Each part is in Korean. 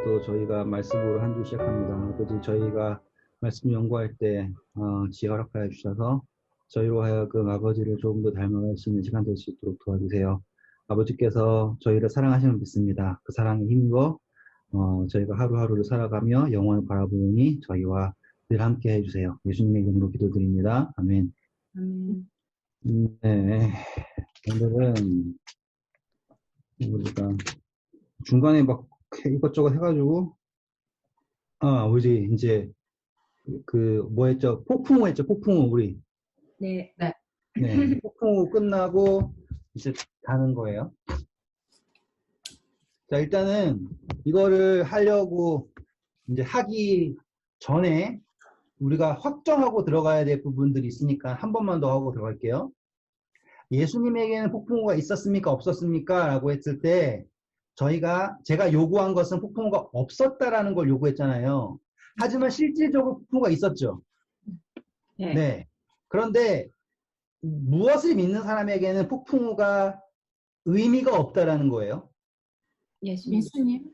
또 저희가 말씀으로 한 주 시작합니다. 아버지, 저희가 말씀 연구할 때 지혜 허락하여 주셔서 저희로 하여금 아버지를 조금 더 닮아갈 수 있는 시간 될 수 있도록 도와주세요. 아버지께서 저희를 사랑하시는 믿습니다. 그 사랑에 힘입어 저희가 하루하루를 살아가며 영원을 바라보니 저희와 늘 함께 해주세요. 예수님의 이름으로 기도드립니다. 아멘. 네, 오늘은 우리가 중간에 막 이것저것 해가지고 우리 이제 뭐 했죠? 폭풍우 했죠? 폭풍우 우리. 네. 네. 폭풍우 끝나고 이제 가는 거예요. 자, 일단은 이거를 하려고 이제 하기 전에 우리가 확정하고 들어가야 될 부분들이 있으니까 한 번만 더 하고 들어갈게요. 예수님에게는 폭풍우가 있었습니까? 없었습니까? 라고 했을 때 제가 요구한 것은 폭풍우가 없었다라는 걸 요구했잖아요. 하지만 실질적으로 폭풍우가 있었죠. 네. 그런데 무엇을 믿는 사람에게는 폭풍우가 의미가 없다라는 거예요. 예수님.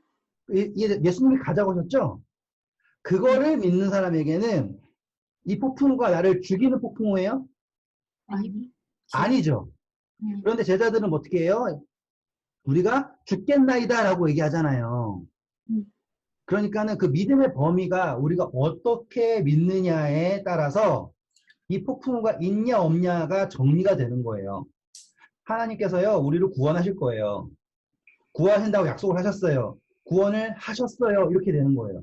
예수님이 가자고 하셨죠? 그거를 믿는 사람에게는 이 폭풍우가 나를 죽이는 폭풍우예요? 아니죠. 그런데 제자들은 어떻게 해요? 우리가 죽겠나이다 라고 얘기하잖아요. 그러니까는 그 믿음의 범위가 우리가 어떻게 믿느냐에 따라서 이 폭풍우가 있냐 없냐가 정리가 되는 거예요. 하나님께서요, 우리를 구원하실 거예요. 구하신다고 약속을 하셨어요. 구원을 하셨어요. 이렇게 되는 거예요.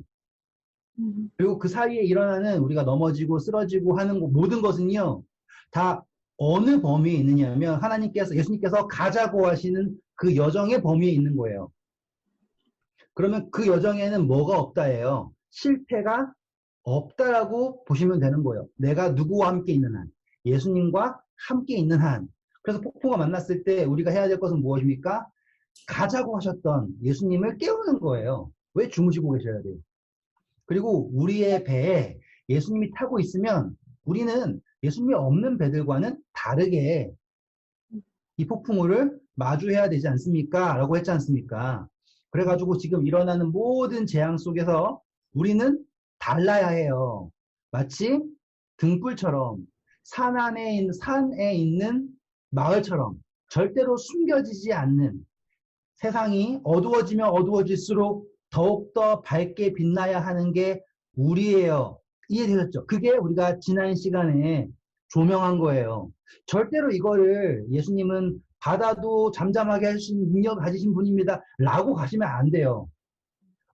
그리고 그 사이에 일어나는 우리가 넘어지고 쓰러지고 하는 모든 것은요, 다 어느 범위에 있느냐면 예수님께서 가자고 하시는 그 여정의 범위에 있는 거예요. 그러면 그 여정에는 뭐가 없다예요? 실패가 없다라고 보시면 되는 거예요. 내가 누구와 함께 있는 한, 예수님과 함께 있는 한. 그래서 폭풍과 만났을 때 우리가 해야 될 것은 무엇입니까? 가자고 하셨던 예수님을 깨우는 거예요. 왜 주무시고 계셔야 돼요? 그리고 우리의 배에 예수님이 타고 있으면 우리는 예수님이 없는 배들과는 다르게 이 폭풍우를 마주해야 되지 않습니까? 라고 했지 않습니까? 그래가지고 지금 일어나는 모든 재앙 속에서 우리는 달라야 해요. 마치 등불처럼 산에 있는 마을처럼 절대로 숨겨지지 않는, 세상이 어두워지면 어두워질수록 더욱더 밝게 빛나야 하는 게 우리예요. 이해되셨죠? 그게 우리가 지난 시간에 조명한 거예요. 절대로 이거를 예수님은 바다도 잠잠하게 할 수 있는 능력을 가지신 분입니다 라고 가시면 안 돼요.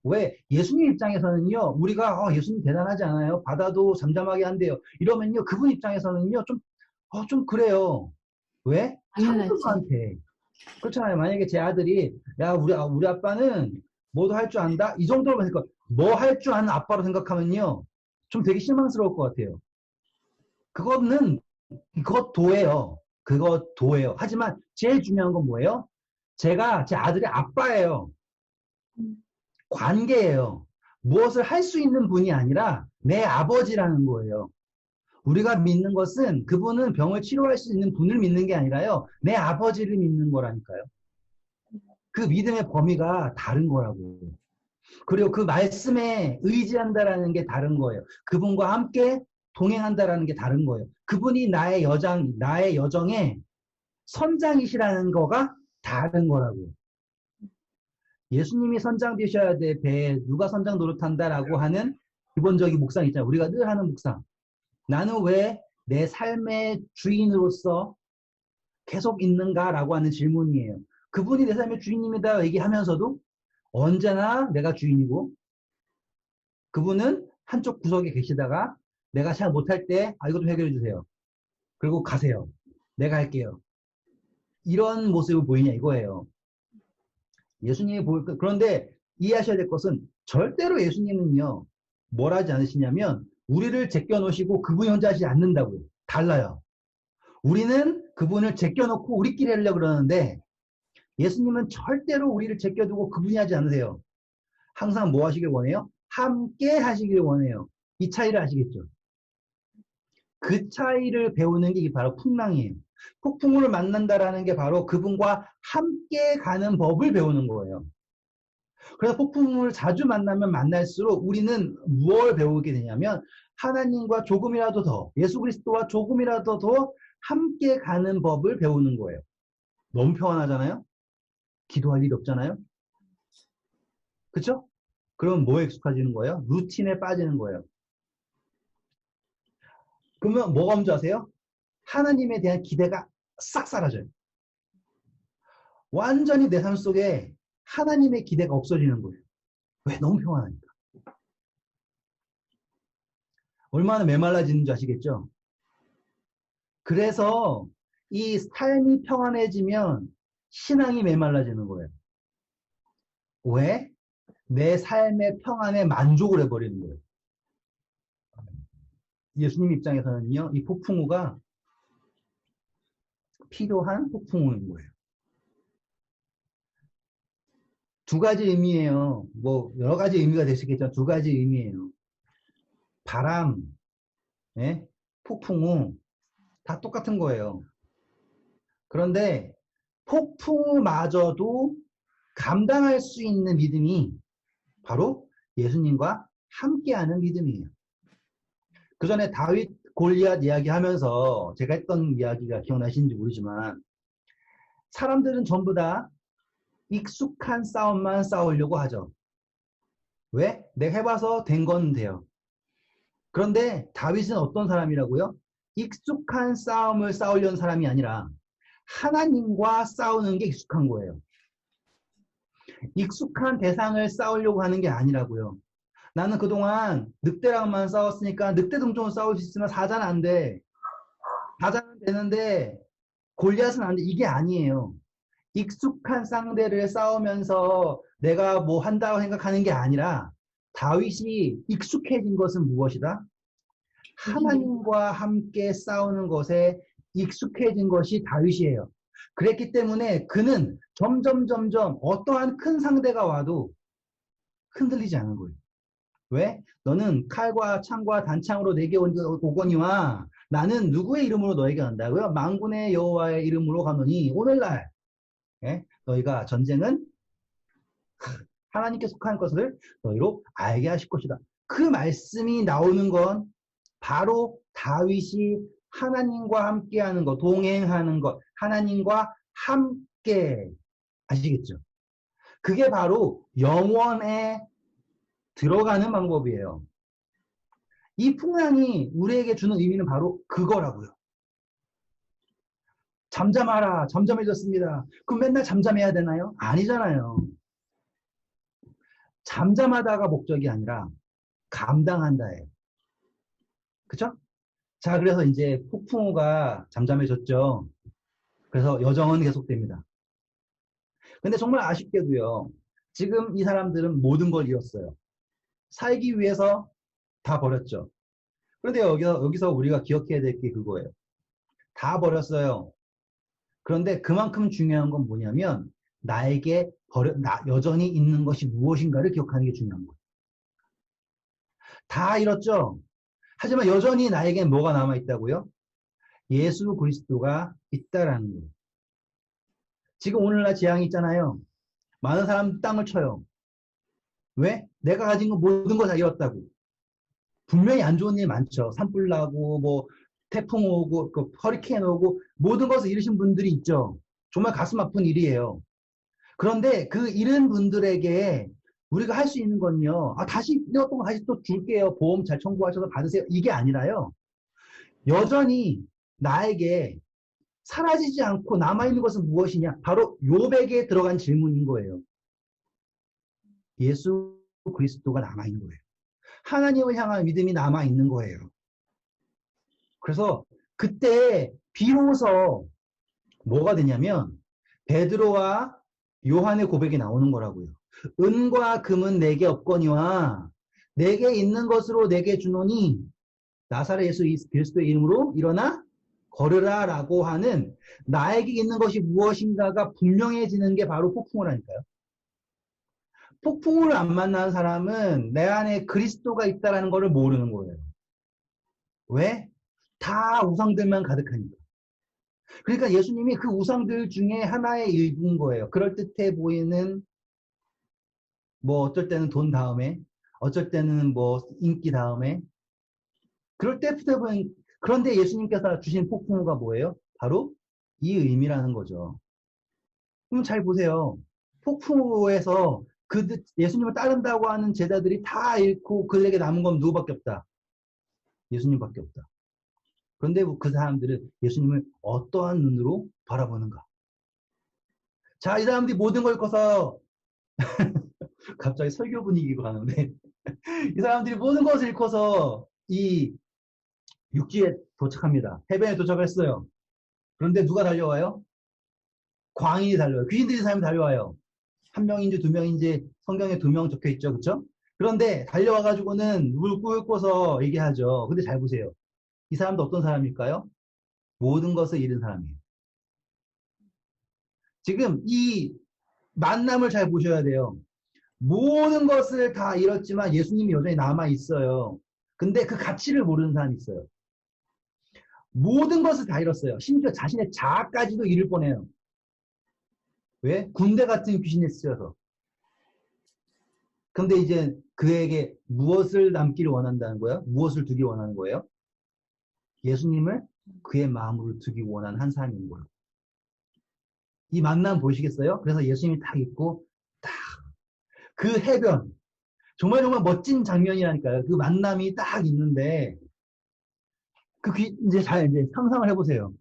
왜? 예수님 입장에서는요, 우리가 예수님 대단하지 않아요? 바다도 잠잠하게 한대요. 이러면요, 그분 입장에서는요, 좀 그래요. 왜? 상대방한테. 그렇잖아요. 만약에 제 아들이, 야, 우리 아빠는 뭐도 할 줄 안다? 이 정도로만 생각, 뭐 할 줄 아는 아빠로 생각하면요, 좀 되게 실망스러울 것 같아요. 그것 도예요. 그것 도예요. 하지만 제일 중요한 건 뭐예요? 제 아들의 아빠예요. 관계예요. 무엇을 할 수 있는 분이 아니라 내 아버지라는 거예요. 우리가 믿는 것은 그분은 병을 치료할 수 있는 분을 믿는 게 아니라요, 내 아버지를 믿는 거라니까요. 그 믿음의 범위가 다른 거라고. 그리고 그 말씀에 의지한다라는 게 다른 거예요. 그분과 함께 동행한다라는 게 다른 거예요. 그분이 나의 여정의 선장이시라는 거가 다른 거라고. 예수님이 선장 되셔야 돼. 배에 누가 선장 노릇한다라고 하는 기본적인 묵상 있잖아요. 우리가 늘 하는 묵상. 나는 왜 내 삶의 주인으로서 계속 있는가라고 하는 질문이에요. 그분이 내 삶의 주인입니다 얘기하면서도 언제나 내가 주인이고, 그분은 한쪽 구석에 계시다가 내가 잘 못할 때 이것 좀 해결해 주세요. 그리고 가세요. 내가 할게요. 이런 모습을 보이냐 이거예요. 그런데 이해하셔야 될 것은 절대로 예수님은요, 뭘 하지 않으시냐면 우리를 제껴놓으시고 그분이 혼자 하시지 않는다고요. 달라요. 우리는 그분을 제껴놓고 우리끼리 하려고 그러는데 예수님은 절대로 우리를 제껴두고 그분이 하지 않으세요. 항상 뭐 하시길 원해요? 함께 하시길 원해요. 이 차이를 아시겠죠? 그 차이를 배우는 게 바로 풍랑이에요. 폭풍우를 만난다라는 게 바로 그분과 함께 가는 법을 배우는 거예요. 그래서 폭풍을 자주 만나면 만날수록 우리는 무엇을 배우게 되냐면 하나님과 조금이라도 더, 예수 그리스도와 조금이라도 더 함께 가는 법을 배우는 거예요. 너무 평안하잖아요? 기도할 일이 없잖아요? 그쵸? 그럼 뭐에 익숙해지는 거예요? 루틴에 빠지는 거예요. 그러면 뭐가 먼저 아세요? 하나님에 대한 기대가 싹 사라져요. 완전히 내 삶 속에 하나님의 기대가 없어지는 거예요. 왜? 너무 평안하니까. 얼마나 메말라지는 줄 아시겠죠? 그래서 이 삶이 평안해지면 신앙이 메말라지는 거예요. 왜? 내 삶의 평안에 만족을 해버리는 거예요. 예수님 입장에서는요, 이 폭풍우가 필요한 폭풍우인 거예요. 두 가지 의미예요. 뭐 여러 가지 의미가 될 수 있겠지만 두 가지 의미예요. 바람, 예? 폭풍우 다 똑같은 거예요. 그런데 폭풍우마저도 감당할 수 있는 믿음이 바로 예수님과 함께하는 믿음이에요. 그 전에 다윗 골리앗 이야기하면서 제가 했던 이야기가 기억나시는지 모르지만 사람들은 전부 다 익숙한 싸움만 싸우려고 하죠. 왜? 내가 해봐서 된 건 돼요. 그런데 다윗은 어떤 사람이라고요? 익숙한 싸움을 싸우려는 사람이 아니라 하나님과 싸우는 게 익숙한 거예요. 익숙한 대상을 싸우려고 하는 게 아니라고요. 나는 그동안 늑대랑만 싸웠으니까 늑대 동종은 싸울 수 있으면 사자는 안 돼. 사자는 되는데 골리앗은 안 돼. 이게 아니에요. 익숙한 상대를 싸우면서 내가 뭐 한다고 생각하는 게 아니라 다윗이 익숙해진 것은 무엇이다? 하나님과 함께 싸우는 것에 익숙해진 것이 다윗이에요. 그랬기 때문에 그는 점점 어떠한 큰 상대가 와도 흔들리지 않은 거예요. 왜? 너는 칼과 창과 단창으로 내게 오거니와 나는 누구의 이름으로 너에게 간다고요? 만군의 여호와의 이름으로 가노니 오늘날 너희가 전쟁은 하나님께 속한 것을 너희로 알게 하실 것이다. 그 말씀이 나오는 건 바로 다윗이 하나님과 함께하는 것, 동행하는 것, 하나님과 함께 아시겠죠? 그게 바로 영원에 들어가는 방법이에요. 이 풍랑이 우리에게 주는 의미는 바로 그거라고요. 잠잠하라, 잠잠해졌습니다. 그럼 맨날 잠잠해야 되나요? 아니잖아요. 잠잠하다가 목적이 아니라 감당한다예요. 그쵸? 자, 그래서 이제 폭풍우가 잠잠해졌죠. 그래서 여정은 계속됩니다. 근데 정말 아쉽게도요. 지금 이 사람들은 모든 걸 잃었어요. 살기 위해서 다 버렸죠. 그런데 여기서 우리가 기억해야 될 게 그거예요. 다 버렸어요. 그런데 그만큼 중요한 건 뭐냐면 나에게 여전히 있는 것이 무엇인가를 기억하는 게 중요한 거예요. 다 잃었죠. 하지만 여전히 나에게 뭐가 남아있다고요? 예수 그리스도가 있다라는 거예요. 지금 오늘날 재앙이 있잖아요. 많은 사람 땅을 쳐요. 왜? 내가 가진 거 모든 거 다 잃었다고. 분명히 안 좋은 일 많죠. 산불 나고 뭐 태풍 오고 그 허리케인 오고 모든 것을 잃으신 분들이 있죠. 정말 가슴 아픈 일이에요. 그런데 그 잃은 분들에게 우리가 할 수 있는 건요. 다시 잃었던 거 다시 또 줄게요. 보험 잘 청구하셔서 받으세요. 이게 아니라요. 여전히 나에게 사라지지 않고 남아있는 것은 무엇이냐? 바로 요백에 들어간 질문인 거예요. 예수 그리스도가 남아있는 거예요. 하나님을 향한 믿음이 남아있는 거예요. 그래서 그때 비로소 뭐가 되냐면 베드로와 요한의 고백이 나오는 거라고요. 은과 금은 내게 없거니와 내게 있는 것으로 내게 주노니 나사렛 예수 그리스도의 이름으로 일어나 걸으라 라고 하는 나에게 있는 것이 무엇인가가 분명해지는 게 바로 폭풍우라니까요. 폭풍우를 안 만난 사람은 내 안에 그리스도가 있다는 것을 모르는 거예요. 왜? 다 우상들만 가득하니까. 그러니까 예수님이 그 우상들 중에 하나의 일부인 거예요. 그럴듯해 보이는 뭐 어쩔 때는 돈 다음에, 어쩔 때는 뭐 인기 다음에. 그럴 때부터 보면, 그런데 예수님께서 주신 폭풍우가 뭐예요? 바로 이 의미라는 거죠. 그럼 잘 보세요. 폭풍우에서 예수님을 따른다고 하는 제자들이 다 잃고 그에게 남은 건 누구밖에 없다. 예수님밖에 없다. 그런데 그 사람들은 예수님을 어떠한 눈으로 바라보는가? 자, 이 사람들이 모든 걸 잃고서 갑자기 설교 분위기가 가는데 이 사람들이 모든 것을 잃고서 이 육지에 도착합니다. 해변에 도착했어요. 그런데 누가 달려와요? 광인이 달려와요. 귀신들이 사람이 달려와요. 한 명인지 두 명인지 성경에 두 명 적혀 있죠. 그쵸? 그런데 달려와가지고는 물 꿇고서 얘기하죠. 근데 잘 보세요. 이 사람도 어떤 사람일까요? 모든 것을 잃은 사람이에요. 지금 이 만남을 잘 보셔야 돼요. 모든 것을 다 잃었지만 예수님이 여전히 남아 있어요. 근데 그 가치를 모르는 사람이 있어요. 모든 것을 다 잃었어요. 심지어 자신의 자아까지도 잃을 뻔해요. 왜? 군대 같은 귀신에 쓰여서. 근데 이제 그에게 무엇을 남기를 원한다는 거예요? 무엇을 두기 원하는 거예요? 예수님을 그의 마음으로 두기 원하는 한 사람인 거예요. 이 만남 보시겠어요? 그래서 예수님이 딱 있고 딱 그 해변 정말 정말 멋진 장면이라니까요. 그 만남이 딱 있는데 이제 잘 이제 상상을 해보세요.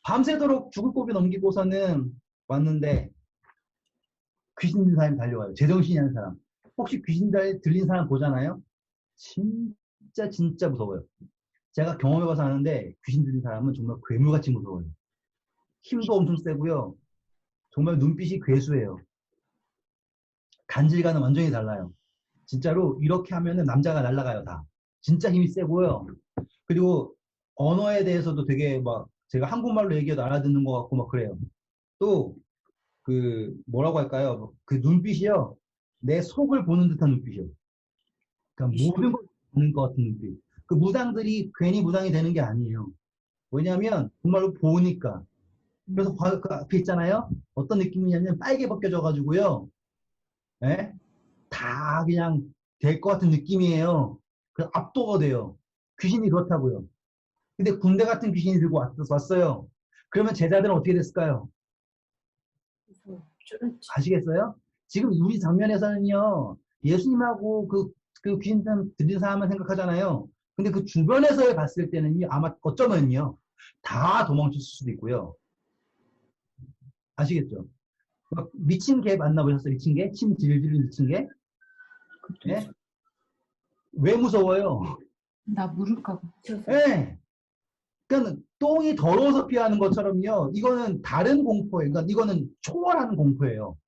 밤새도록 죽을 고비 넘기고서는 왔는데 귀신 들린 사람이 달려와요. 제정신이 아닌 사람. 혹시 귀신 들린 사람 보잖아요? 진짜 진짜 무서워요. 제가 경험해봐서 아는데 귀신 들린 사람은 정말 괴물같이 무서워요. 힘도 엄청 세고요. 정말 눈빛이 괴수예요. 간질과는 완전히 달라요. 진짜로 이렇게 하면은 남자가 날아가요, 다. 진짜 힘이 세고요. 그리고 언어에 대해서도 되게 막 제가 한국말로 얘기해도 알아듣는 것 같고 막 그래요. 또 그 뭐라고 할까요? 그 눈빛이요. 내 속을 보는 듯한 눈빛이요. 그러니까 모든 걸 보는 것 같은 눈빛. 그 무당들이 괜히 무당이 되는 게 아니에요. 왜냐하면 정말로 보니까. 그래서 그 앞에 있잖아요. 어떤 느낌이냐면 빨개 벗겨져 가지고요. 예? 다 그냥 될 것 같은 느낌이에요. 그 압도가 돼요. 귀신이 그렇다고요. 근데 군대 같은 귀신이 들고 왔어요. 그러면 제자들은 어떻게 됐을까요? 아시겠어요? 지금 우리 장면에서는요, 예수님하고 그 귀신 들린 사람만 생각하잖아요. 근데 그 주변에서 봤을 때는 아마 어쩌면요, 다 도망쳤을 수도 있고요. 아시겠죠? 미친 개 만나보셨어요? 미친 개? 침 질질 미친 개? 네? 왜 무서워요? 나 물을까 봐. 네. 그러니까 똥이 더러워서 피하는 것처럼요. 이거는 다른 공포예요. 그러니까 이거는 초월하는 공포예요.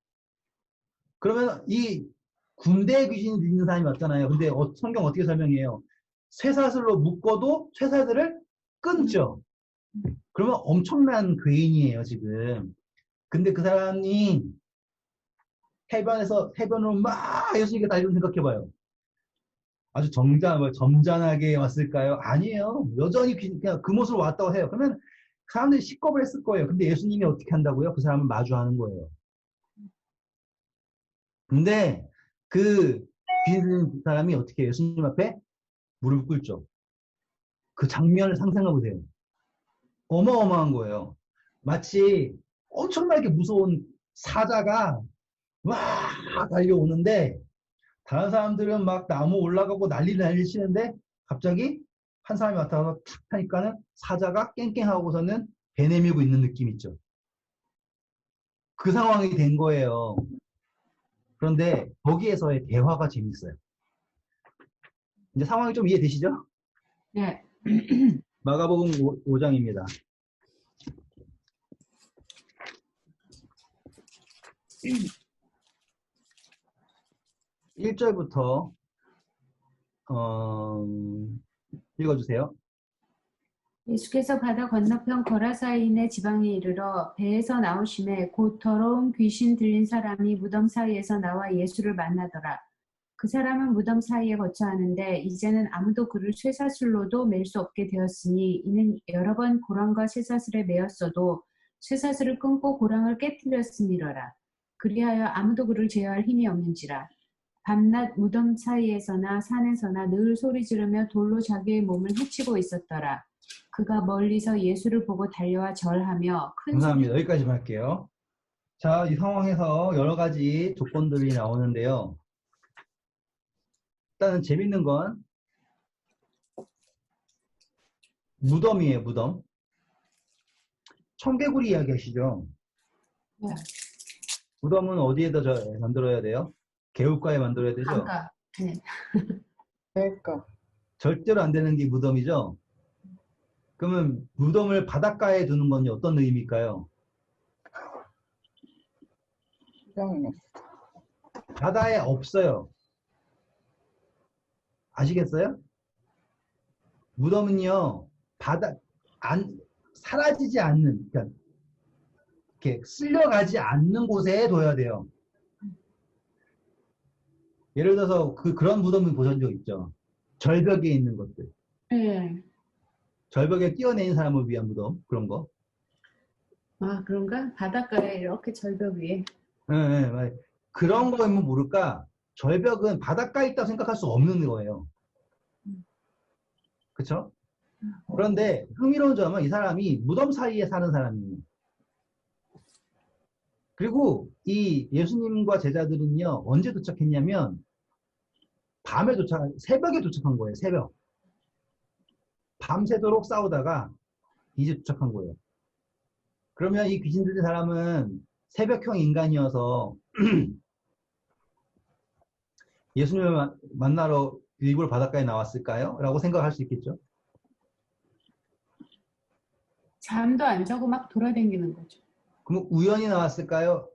그러면 이 군대 귀신이 있는 사람이 맞잖아요. 근데 성경 어떻게 설명해요? 쇠사슬로 묶어도 쇠사슬을 끊죠. 그러면 엄청난 괴인이에요, 지금. 근데 그 사람이 해변으로 막 예수님께 달리는 생각해봐요. 아주 점잖하게 왔을까요? 아니에요. 여전히 그냥 그 모습으로 왔다고 해요. 그러면 사람들이 식겁을 했을 거예요. 근데 예수님이 어떻게 한다고요? 그 사람을 마주하는 거예요. 근데 그 귀신 들린 사람이 어떻게 해요? 예수님 앞에 무릎을 꿇죠. 그 장면을 상상해 보세요. 어마어마한 거예요. 마치 엄청나게 무서운 사자가 와 달려오는데 다른 사람들은 막 나무 올라가고 난리 치는데 갑자기 한 사람이 나타나서 탁 하니까는 사자가 깽깽하고서는 배 내밀고 있는 느낌 있죠. 그 상황이 된 거예요. 그런데 거기에서의 대화가 재밌어요. 이제 상황이 좀 이해되시죠? 네. 마가복음 5장입니다. 1절부터 읽어주세요. 예수께서 바다 건너편 거라사인의 지방에 이르러 배에서 나오심에 곧 더러운 귀신 들린 사람이 무덤 사이에서 나와 예수를 만나더라. 그 사람은 무덤 사이에 거처하는데 이제는 아무도 그를 쇠사슬로도 맬 수 없게 되었으니 이는 여러 번 고랑과 쇠사슬에 매었어도 쇠사슬을 끊고 고랑을 깨뜨렸음이러라. 그리하여 아무도 그를 제어할 힘이 없는지라. 밤낮 무덤 사이에서나 산에서나 늘 소리 지르며 돌로 자기의 몸을 해치고 있었더라. 그가 멀리서 예수를 보고 달려와 절하며 큰 감사합니다. 여기까지만 할게요. 자, 이 상황에서 여러 가지 조건들이 나오는데요. 일단은 재밌는 건 무덤이에요, 무덤. 청개구리 이야기 하시죠? 네. 무덤은 어디에다 만들어야 돼요? 개울가에 만들어야 되죠? 강가. 네. 그러니까 절대로 안 되는 게 무덤이죠? 그러면 무덤을 바닷가에 두는 건 어떤 의미일까요? 이상해. 바다에 없어요. 아시겠어요? 무덤은요, 사라지지 않는, 그러니까, 이렇게 쓸려가지 않는 곳에 둬야 돼요. 예를 들어서 그런 무덤을 보신 적 있죠? 절벽에 있는 것들. 네. 절벽에 뛰어내린 사람을 위한 무덤, 그런 거. 아, 그런가? 바닷가에 이렇게 절벽 위에. 네, 네, 그런 거면 모를까? 절벽은 바닷가에 있다고 생각할 수 없는 거예요. 그쵸? 그런데 흥미로운 점은 이 사람이 무덤 사이에 사는 사람이에요. 그리고 이 예수님과 제자들은요, 언제 도착했냐면, 새벽에 도착한 거예요, 새벽. 밤새도록 싸우다가 이제 도착한 거예요. 그러면 이 귀신 들린 사람은 새벽형 인간이어서 예수님을 만나러 일부러 바닷가에 나왔을까요? 라고 생각할 수 있겠죠. 잠도 안 자고 막 돌아다니는 거죠. 그럼 우연히 나왔을까요?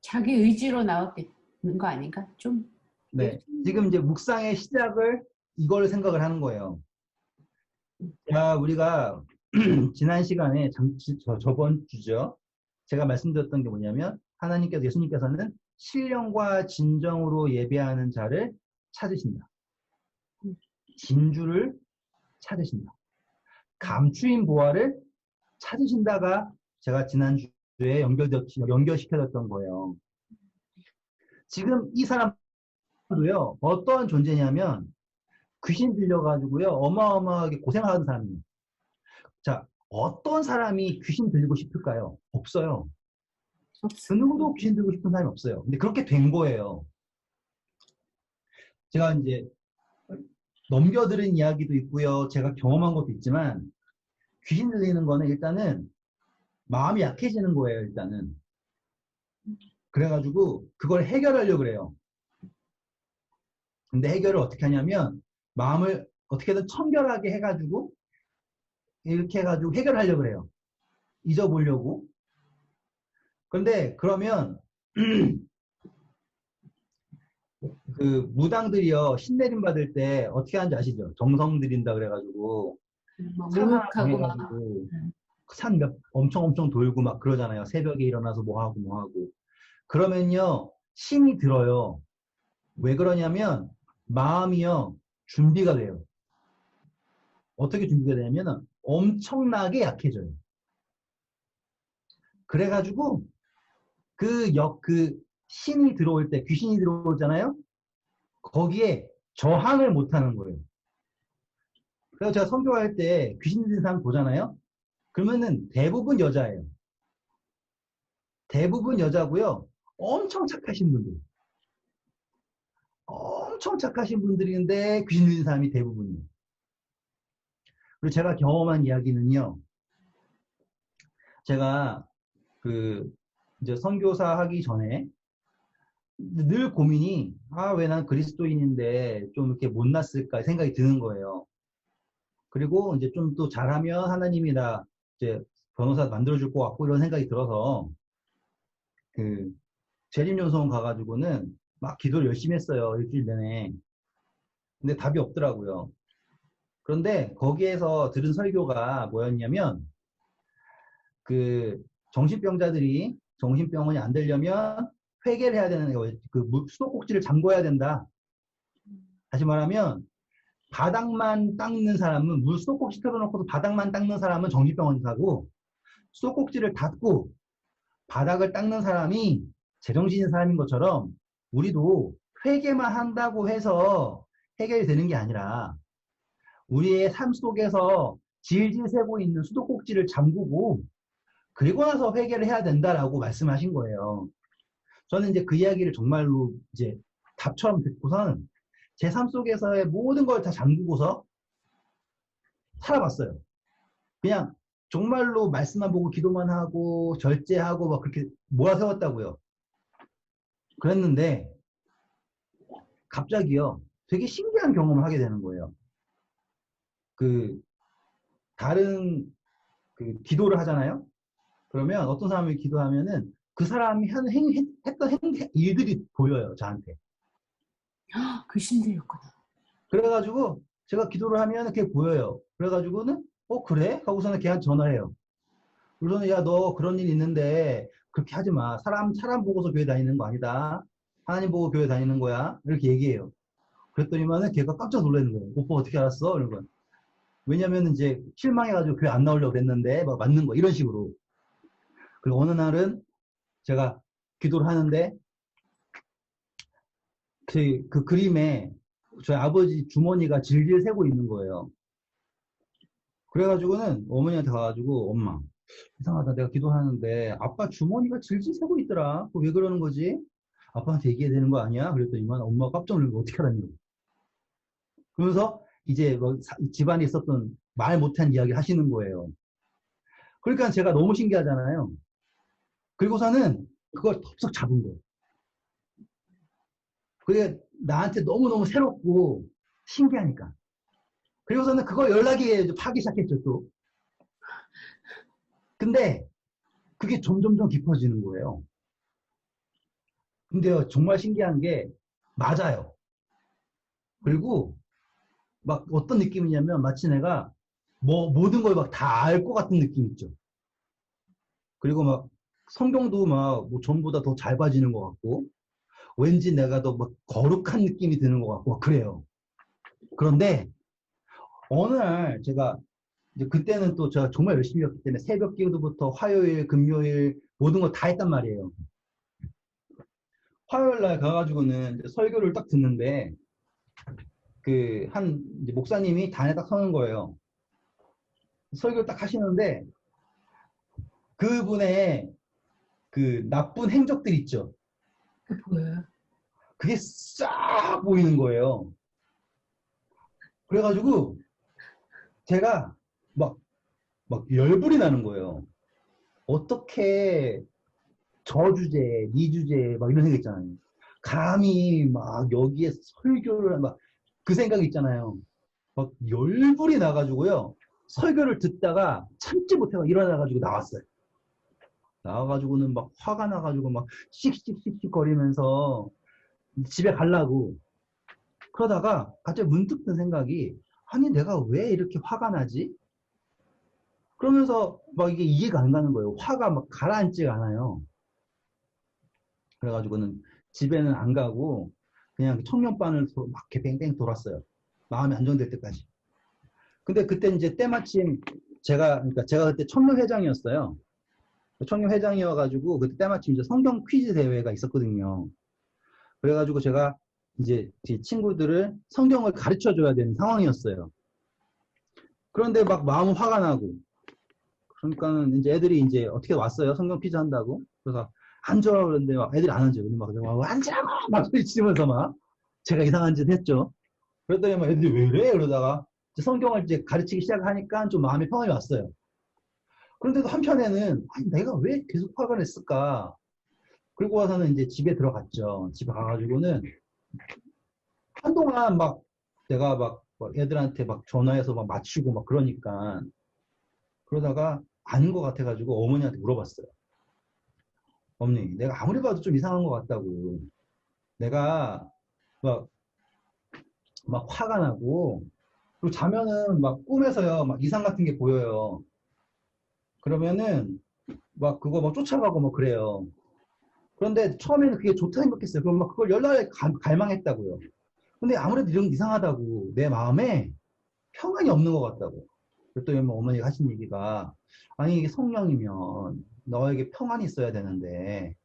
자기 의지로 나왔겠는 거 아닌가? 좀. 네. 지금 이제 묵상의 시작을 이걸 생각을 하는 거예요. 자, 우리가 지난 시간에 저번 주죠. 제가 말씀드렸던 게 뭐냐면 예수님께서는 신령과 진정으로 예배하는 자를 찾으신다. 진주를 찾으신다. 감추인 보화를 찾으신다가 제가 지난주에 연결시켜줬던 거예요. 지금 이 사람도요, 어떠한 존재냐면 귀신 들려가지고요, 어마어마하게 고생하는 사람이에요. 자, 어떤 사람이 귀신 들리고 싶을까요? 없어요. 그 누구도 귀신 들고 싶은 사람이 없어요. 근데 그렇게 된 거예요. 제가 이제 넘겨들은 이야기도 있고요. 제가 경험한 것도 있지만 귀신 들리는 거는 일단은 마음이 약해지는 거예요. 일단은. 그래가지고 그걸 해결하려고 그래요. 근데 해결을 어떻게 하냐면 마음을 어떻게든 청결하게 해가지고 이렇게 해가지고 해결하려고 그래요. 잊어보려고. 그런데 그러면 그 무당들이요, 신내림 받을 때 어떻게 하는지 아시죠? 정성 들인다 그래가지고 목욕하고 막. 산 엄청 돌고 막 그러잖아요. 새벽에 일어나서 뭐 하고 그러면요 힘이 들어요. 왜 그러냐면 마음이요 준비가 돼요. 어떻게 준비가 되냐면 엄청나게 약해져요. 그래가지고 그 신이 들어올 때, 귀신이 들어오잖아요. 거기에 저항을 못하는 거예요. 그래서 제가 선교할 때 귀신 들린 사람 보잖아요. 그러면은 대부분 여자예요. 대부분 여자고요. 엄청 착하신 분들. 엄청 착하신 분들인데 귀신 들린 사람이 대부분이에요. 그리고 제가 경험한 이야기는요. 제가 이제 선교사 하기 전에 늘 고민이 왜 난 그리스도인인데 좀 이렇게 못났을까 생각이 드는 거예요. 그리고 이제 좀 또 잘하면 하나님이 나 이제 변호사 만들어줄 것 같고 이런 생각이 들어서 재림연수원 가가지고는 막 기도를 열심히 했어요. 일주일 내내. 근데 답이 없더라고요. 그런데 거기에서 들은 설교가 뭐였냐면 정신병자들이 정신병원이 안 되려면 회개를 해야 되는 거예요. 수도꼭지를 잠궈야 된다. 다시 말하면 바닥만 닦는 사람은 수도꼭지 틀어놓고도 바닥만 닦는 사람은 정신병원 가고 수도꼭지를 닫고 바닥을 닦는 사람이 제정신인 사람인 것처럼 우리도 회개만 한다고 해서 해결이 되는 게 아니라 우리의 삶 속에서 질질 새고 있는 수도꼭지를 잠그고 그리고 나서 회개를 해야 된다라고 말씀하신 거예요. 저는 이제 그 이야기를 정말로 이제 답처럼 듣고선 제 삶 속에서의 모든 걸 다 잠그고서 살아봤어요. 그냥 정말로 말씀만 보고 기도만 하고 절제하고 막 그렇게 몰아세웠다고요. 그랬는데 갑자기요. 되게 신기한 경험을 하게 되는 거예요. 그 다른 그 기도를 하잖아요. 그러면 어떤 사람이 기도하면은 그 사람이 했던 일들이 보여요. 저한테. 귀신들이었구나. 그래가지고 제가 기도를 하면 그게 보여요. 그래가지고는 그래? 하고서는 걔한테 전화해요. 그러고서는 야 너 그런 일 있는데 그렇게 하지 마. 사람 보고서 교회 다니는 거 아니다. 하나님 보고 교회 다니는 거야. 이렇게 얘기해요. 그랬더니만은 걔가 깜짝 놀라는 거예요. 오빠 어떻게 알았어? 이런 거. 왜냐면 이제 실망해가지고 교회 안 나오려고 그랬는데 막 맞는 거 이런 식으로. 그리고 어느 날은 제가 기도를 하는데 그 그림에 저희 아버지 주머니가 질질 새고 있는 거예요. 그래가지고는 어머니한테 가가지고 엄마 이상하다 내가 기도하는데 아빠 주머니가 질질 새고 있더라. 왜 그러는 거지? 아빠한테 얘기해야 되는 거 아니야? 그랬더니만 엄마가 깜짝 놀라고 어떻게 알았니? 그러면서 이제 뭐 집안에 있었던 말 못한 이야기 하시는 거예요. 그러니까 제가 너무 신기하잖아요. 그리고서는 그걸 덥석 잡은 거예요. 그게 나한테 너무너무 새롭고 신기하니까. 그리고서는 그거 연락이 파기 시작했죠, 또. 근데 그게 점점점 깊어지는 거예요. 근데요, 정말 신기한 게 맞아요. 그리고 막 어떤 느낌이냐면 마치 내가 뭐 모든 걸 막 다 알 것 같은 느낌 있죠. 그리고 막 성경도 막 뭐 전보다 더 잘 봐지는 것 같고 왠지 내가 더 막 거룩한 느낌이 드는 것 같고 그래요. 그런데 어느 날 제가 이제 그때는 또 제가 정말 열심히 했기 때문에 새벽 기도부터 화요일, 금요일 모든 거 다 했단 말이에요. 화요일 날 가가지고는 설교를 딱 듣는데 한 목사님이 단에 딱 서는 거예요. 설교를 딱 하시는데 그분의 그 나쁜 행적들 있죠. 그게 보여요. 그게 싹 보이는 거예요. 그래가지고 제가 막 열불이 나는 거예요. 어떻게 저주제, 이주제 막 이런 생각 있잖아요. 감히 막 여기에 설교를 막 그 생각 있잖아요. 막 열불이 나가지고요. 설교를 듣다가 참지 못해서 일어나가지고 나왔어요. 나와가지고는 막 화가 나가지고 막 씩씩씩씩 거리면서 집에 가려고 그러다가 갑자기 문득 든 생각이 아니 내가 왜 이렇게 화가 나지? 그러면서 막 이게 이해가 안 가는 거예요. 화가 막 가라앉지가 않아요. 그래가지고는 집에는 안 가고 그냥 청년반을 막 이렇게 뺑뺑 돌았어요. 마음이 안정될 때까지. 근데 그때 이제 때마침 그러니까 제가 그때 청년회장이었어요. 청년회장이어가지고 그때 때마침 이제 성경 퀴즈 대회가 있었거든요. 그래가지고 제가 이제 제 친구들을 성경을 가르쳐 줘야 되는 상황이었어요. 그런데 막 마음은 화가 나고 그러니까는 이제 애들이 이제 어떻게 왔어요? 성경 퀴즈 한다고. 그래서 앉아 그러는데 막 애들이 안 앉아요. 막 앉으라고 막 소리 치면서 막 제가 이상한 짓 했죠. 그랬더니 막 애들이 왜 그래? 그러다가 이제 성경을 이제 가르치기 시작하니까 좀 마음의 평안이 왔어요. 그런데도 한편에는 아니, 내가 왜 계속 화가 냈을까? 그리고 와서는 이제 집에 들어갔죠. 집에 가가지고는 한동안 막 내가 막 애들한테 막 전화해서 막 맞추고 막 그러니까 그러다가 아닌 것 같아가지고 어머니한테 물어봤어요. 어머니, 내가 아무리 봐도 좀 이상한 것 같다고. 내가 막 화가 나고 그리고 자면은 막 꿈에서요 막 이상 같은 게 보여요. 그러면은 막 그거 막 쫓아가고 막 그래요. 그런데 처음에는 그게 좋다 생각했어요. 그럼 막 그걸 연락을 갈망했다고요. 근데 아무래도 이런 게 이상하다고 내 마음에 평안이 없는 것 같다고. 그랬더니 어머니가 하신 얘기가 아니 이게 성령이면 너에게 평안이 있어야 되는데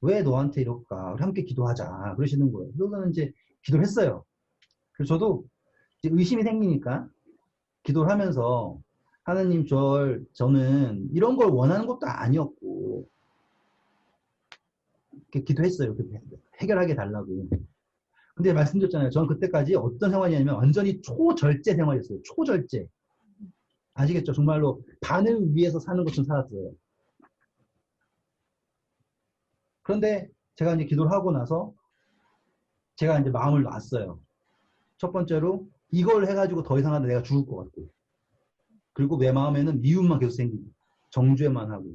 왜 너한테 이럴까? 우리 함께 기도하자. 그러시는 거예요. 그러고는 이제 기도를 했어요. 그래서 저도 이제 의심이 생기니까 기도를 하면서 하나님 저는 이런 걸 원하는 것도 아니었고 이렇게 기도했어요. 해결하게 달라고. 근데 말씀드렸잖아요. 저는 그때까지 어떤 생활이냐면 완전히 초절제 생활이었어요. 초절제. 아시겠죠? 정말로 반을 위해서 사는 것처럼 살았어요. 그런데 제가 이제 기도를 하고 나서 제가 이제 마음을 놨어요. 첫 번째로 이걸 해가지고 더 이상 하면 내가 죽을 것 같고, 그리고 내 마음에는 미움만 계속 생기고 정죄만 하고,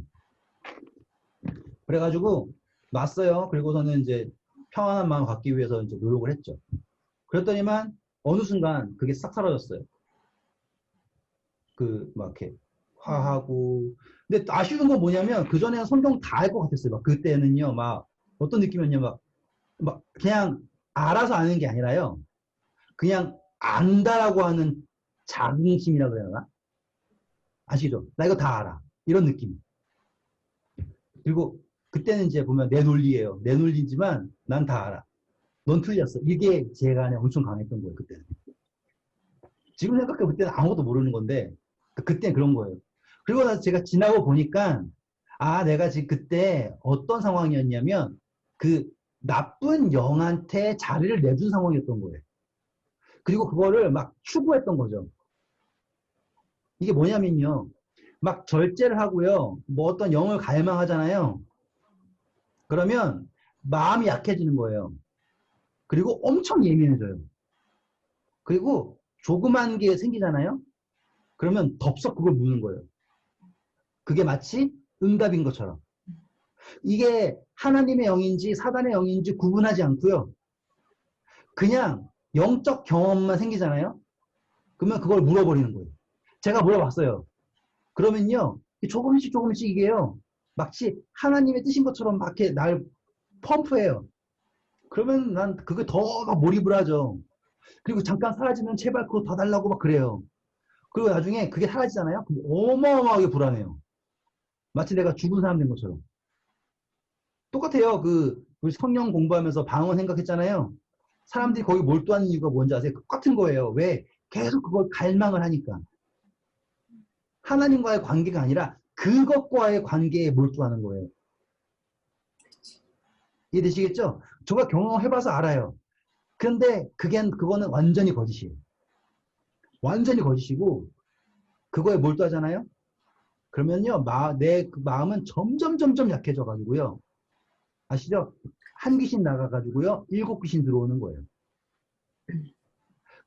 그래가지고 놨어요. 그리고서는 이제 평안한 마음 갖기 위해서 이제 노력을 했죠. 그랬더니만 어느 순간 그게 싹 사라졌어요. 막 이렇게 화하고. 근데 아쉬운 건 뭐냐면 그 전에는 성경 다 알 것 같았어요. 막 그때는요, 막 어떤 느낌이었냐면 막 그냥 알아서 아는 게 아니라요. 그냥 안다라고 하는 자긍심이라 그래야 하나? 아시죠? 나 이거 다 알아. 이런 느낌. 그리고 그때는 이제 보면 내 논리예요. 내 논리지만 난 다 알아. 넌 틀렸어. 이게 제가 안에 엄청 강했던 거예요. 그때는. 지금 생각해 그때는 아무것도 모르는 건데 그때는 그런 거예요. 그리고 나서 제가 지나고 보니까 내가 지금 그때 어떤 상황이었냐면 그 나쁜 영한테 자리를 내준 상황이었던 거예요. 그리고 그거를 막 추구했던 거죠. 이게 뭐냐면요. 막 절제를 하고요. 뭐 어떤 영을 갈망하잖아요. 그러면 마음이 약해지는 거예요. 그리고 엄청 예민해져요. 그리고 조그만 게 생기잖아요. 그러면 덥석 그걸 무는 거예요. 그게 마치 응답인 것처럼. 이게 하나님의 영인지 사단의 영인지 구분하지 않고요. 그냥 영적 경험만 생기잖아요. 그러면 그걸 물어버리는 거예요. 제가 물어봤어요. 그러면요. 조금씩 조금씩 이게요. 마치 하나님의 뜻인 것처럼 막 이렇게 날 펌프해요. 그러면 난 그게 더 막 몰입을 하죠. 그리고 잠깐 사라지면 제발 그거 더 달라고 막 그래요. 그리고 나중에 그게 사라지잖아요. 그럼 어마어마하게 불안해요. 마치 내가 죽은 사람 된 것처럼. 똑같아요. 우리 성령 공부하면서 방언 생각했잖아요. 사람들이 거기 몰두하는 이유가 뭔지 아세요? 똑같은 거예요. 왜? 계속 그걸 갈망을 하니까. 하나님과의 관계가 아니라 그것과의 관계에 몰두하는 거예요. 이해되시겠죠? 제가 경험해봐서 알아요. 그런데 그거는 완전히 거짓이에요. 완전히 거짓이고 그거에 몰두하잖아요. 그러면요, 내 그 마음은 점점 약해져 가지고요. 아시죠? 한 귀신 나가가지고요, 7귀신 들어오는 거예요.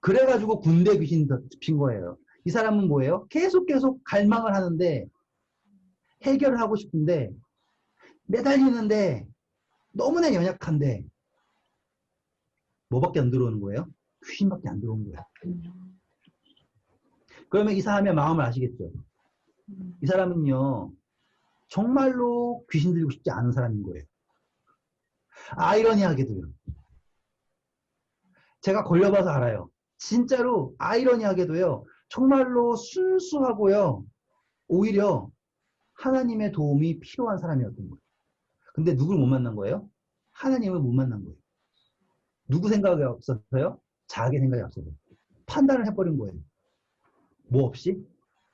그래가지고 군대 귀신 핀 거예요. 이 사람은 뭐예요? 계속 갈망을 하는데, 해결을 하고 싶은데, 매달리는데, 너무나 연약한데, 뭐밖에 안 들어오는 거예요? 귀신밖에 안 들어오는 거예요. 그러면 이 사람의 마음을 아시겠죠? 이 사람은요, 정말로 귀신 들리고 싶지 않은 사람인 거예요. 아이러니하게도요. 제가 걸려봐서 알아요. 진짜로 아이러니하게도요. 정말로 순수하고요. 오히려 하나님의 도움이 필요한 사람이었던 거예요. 근데 누굴 못 만난 거예요? 하나님을 못 만난 거예요. 누구 생각이 없어서요? 자기 생각이 없어서. 판단을 해버린 거예요. 뭐 없이?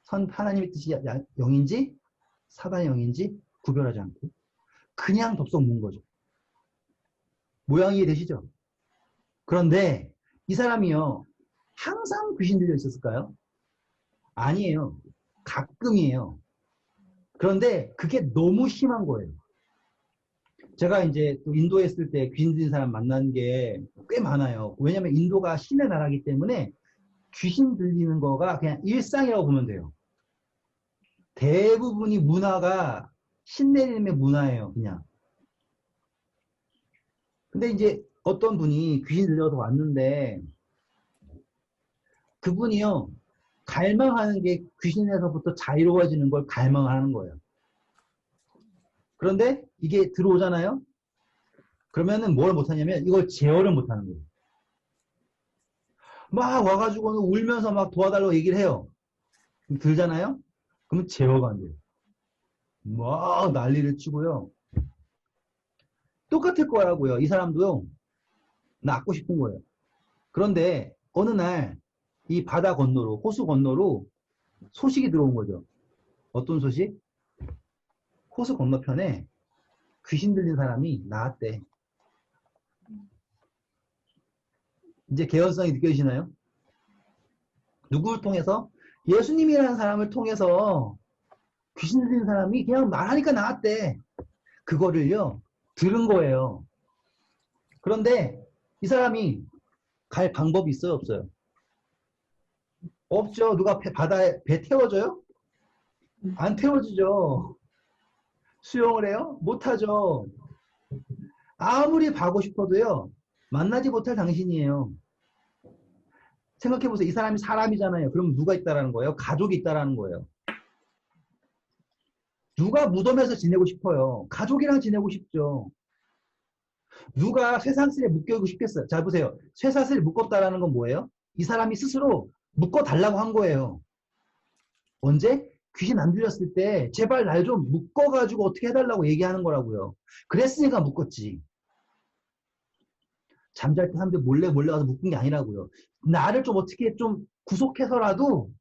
하나님의 뜻이 영인지 사단의 영인지 구별하지 않고 그냥 덥석 문 거죠. 모양이 되시죠? 그런데 이 사람이요. 항상 귀신 들려 있었을까요? 아니에요. 가끔이에요. 그런데 그게 너무 심한 거예요. 제가 이제 또 인도에 있을 때 귀신 들린 사람 만난 게 꽤 많아요. 왜냐면 인도가 신의 나라이기 때문에 귀신 들리는 거가 그냥 일상이라고 보면 돼요. 대부분이 문화가 신내림의 문화예요, 그냥. 근데 이제 어떤 분이 귀신 들려서 왔는데 그분이요, 갈망하는 게 귀신에서부터 자유로워지는 걸 갈망하는 거예요. 그런데 이게 들어오잖아요? 그러면은 뭘 못하냐면 이걸 제어를 못하는 거예요. 막 와가지고는 울면서 막 도와달라고 얘기를 해요. 들잖아요? 그러면 제어가 안 돼요. 막 난리를 치고요. 똑같을 거라고요. 이 사람도요. 낳고 싶은 거예요. 그런데 어느 날 이 바다 건너로, 호수 건너로 소식이 들어온 거죠. 어떤 소식? 호수 건너편에 귀신 들린 사람이 나왔대. 이제 개연성이 느껴지시나요? 누구를 통해서? 예수님이라는 사람을 통해서 귀신 들린 사람이 그냥 말하니까 나왔대. 그거를요, 들은 거예요. 그런데 이 사람이 갈 방법이 있어요, 없어요? 없죠. 누가 바다에 배 태워줘요? 안 태워주죠. 수영을 해요? 못하죠. 아무리 가고 싶어도요, 만나지 못할 당신이에요. 생각해보세요. 이 사람이 사람이잖아요. 그럼 누가 있다라는 거예요? 가족이 있다라는 거예요. 누가 무덤에서 지내고 싶어요? 가족이랑 지내고 싶죠. 누가 쇠사슬에 묶여있고 싶겠어요? 잘 보세요. 쇠사슬에 묶었다라는 건 뭐예요? 이 사람이 스스로 묶어달라고 한 거예요. 언제? 귀신 안 들렸을 때 제발 날 좀 묶어가지고 어떻게 해달라고 얘기하는 거라고요. 그랬으니까 묶었지. 잠잘 때 사람들 몰래 와서 묶은 게 아니라고요. 나를 좀 어떻게 좀 구속해서라도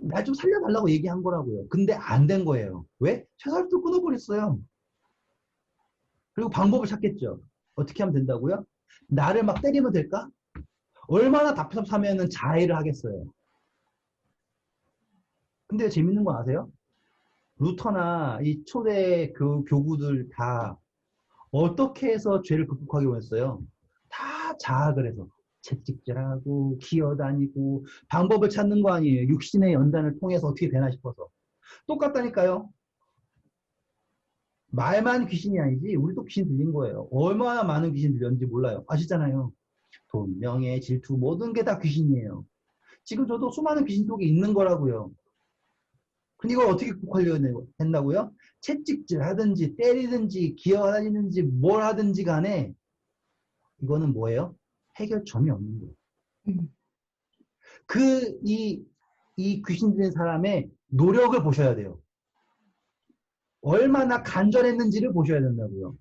날 좀 살려달라고 얘기한 거라고요. 근데 안 된 거예요. 왜? 쇠사슬도 끊어버렸어요. 그리고 방법을 찾겠죠. 어떻게 하면 된다고요? 나를 막 때리면 될까? 얼마나 답답하면은 자해를 하겠어요. 근데 재밌는 거 아세요? 루터나 이 초대 교구들 다 어떻게 해서 죄를 극복하기 원했어요? 다 자학을 해서 채찍질하고 기어다니고 방법을 찾는 거 아니에요. 육신의 연단을 통해서 어떻게 되나 싶어서. 똑같다니까요. 말만 귀신이 아니지 우리도 귀신 들린 거예요. 얼마나 많은 귀신 들렸는지 몰라요. 아시잖아요. 돈, 명예, 질투 모든 게 다 귀신이에요. 지금 저도 수많은 귀신 속에 있는 거라고요. 근데 이걸 어떻게 극복하려고 했나고요? 채찍질 하든지 때리든지 기어다니든지 뭘 하든지 간에 이거는 뭐예요? 해결점이 없는 거예요. 이 귀신 들린 사람의 노력을 보셔야 돼요. 얼마나 간절했는지를 보셔야 된다고요.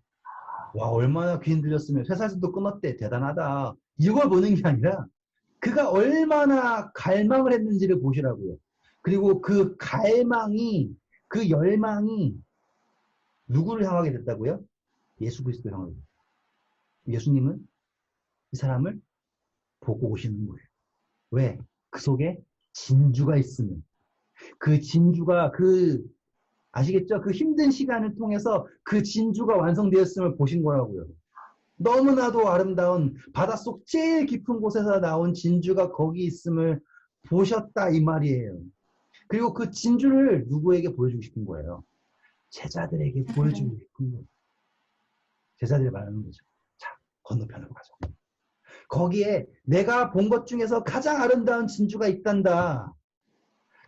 와, 얼마나 귀신 들렸으면 쇠사슬도 끊었대. 대단하다. 이걸 보는 게 아니라 그가 얼마나 갈망을 했는지를 보시라고요. 그리고 그 갈망이, 그 열망이 누구를 향하게 됐다고요? 예수 그리스도 향하게 됐어요. 예수님은 이 사람을 보고 오시는 거예요. 왜? 그 속에 진주가 있으면. 그 진주가 아시겠죠? 그 힘든 시간을 통해서 그 진주가 완성되었음을 보신 거라고요. 너무나도 아름다운 바닷속 제일 깊은 곳에서 나온 진주가 거기 있음을 보셨다 이 말이에요. 그리고 그 진주를 누구에게 보여주고 싶은 거예요? 제자들에게 보여주고 싶은 거예요. 제자들이 말하는 거죠. 자, 건너편으로 가자. 거기에 내가 본 것 중에서 가장 아름다운 진주가 있단다.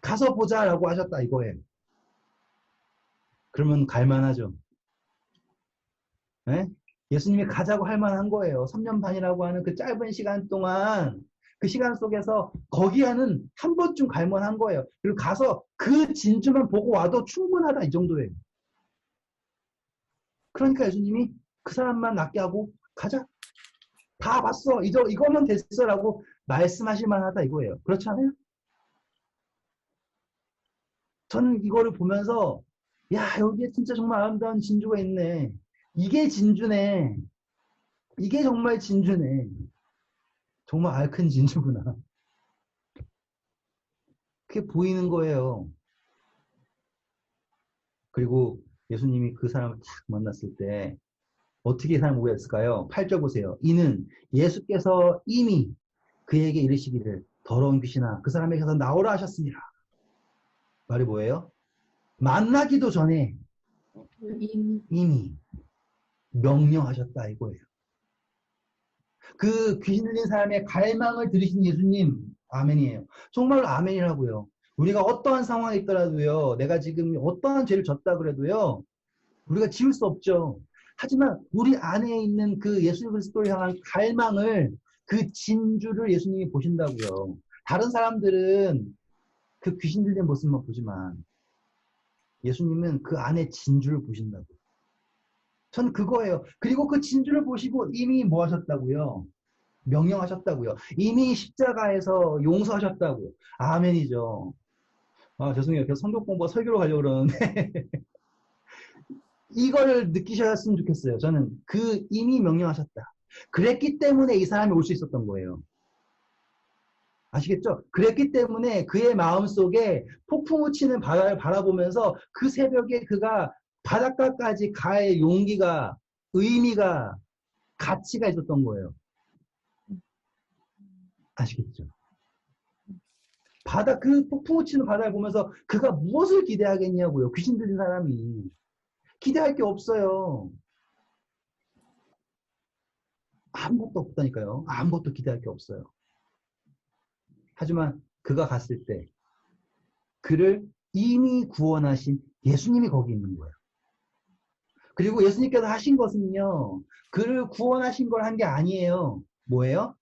가서 보자라고 하셨다 이거예요. 그러면 갈만하죠. 네? 예수님이 가자고 할 만한 거예요. 3년 반이라고 하는 그 짧은 시간 동안 그 시간 속에서 거기에는 한 번쯤 갈만한 거예요. 그리고 가서 그 진주만 보고 와도 충분하다 이 정도예요. 그러니까 예수님이 그 사람만 낫게 하고 가자. 다 봤어. 이거면 됐어라고 말씀하실 만하다 이거예요. 그렇지 않아요? 저는 이거를 보면서 야 여기에 진짜 정말 아름다운 진주가 있네. 이게 진주네. 이게 정말 진주네. 정말 알큰 진주구나. 그게 보이는 거예요. 그리고 예수님이 그 사람을 딱 만났을 때 어떻게 이 사람을 오해했을까요? 8절 보세요. 이는 예수께서 이미 그에게 이르시기를 더러운 귀신아 그 사람에게서 나오라 하셨습니다. 말이 뭐예요? 만나기도 전에 이미 명령하셨다 이거예요. 그 귀신 들린 사람의 갈망을 들으신 예수님 아멘이에요. 정말로 아멘이라고요. 우리가 어떠한 상황에 있더라도요. 내가 지금 어떠한 죄를 졌다 그래도요. 우리가 지울 수 없죠. 하지만 우리 안에 있는 그 예수 그리스도를 향한 갈망을 그 진주를 예수님이 보신다고요. 다른 사람들은 그 귀신 들린 모습만 보지만 예수님은 그 안에 진주를 보신다고. 전 그거예요. 그리고 그 진주를 보시고 이미 뭐 하셨다고요? 명령하셨다고요. 이미 십자가에서 용서하셨다고요. 아멘이죠. 아, 죄송해요. 계속 성경 공부 설교로 가려고 그러는데 이걸 느끼셨으면 좋겠어요. 저는 그 이미 명령하셨다. 그랬기 때문에 이 사람이 올 수 있었던 거예요. 아시겠죠? 그랬기 때문에 그의 마음속에 폭풍우 치는 바다를 바라보면서 그 새벽에 그가 바닷가까지 갈 용기가, 의미가, 가치가 있었던 거예요. 아시겠죠? 그 폭풍우 치는 바다를 보면서 그가 무엇을 기대하겠냐고요. 귀신 들린 사람이. 기대할 게 없어요. 아무것도 없다니까요. 아무것도 기대할 게 없어요. 하지만 그가 갔을 때 그를 이미 구원하신 예수님이 거기 있는 거예요. 그리고 예수님께서 하신 것은요. 그를 구원하신 걸 한 게 아니에요. 뭐예요?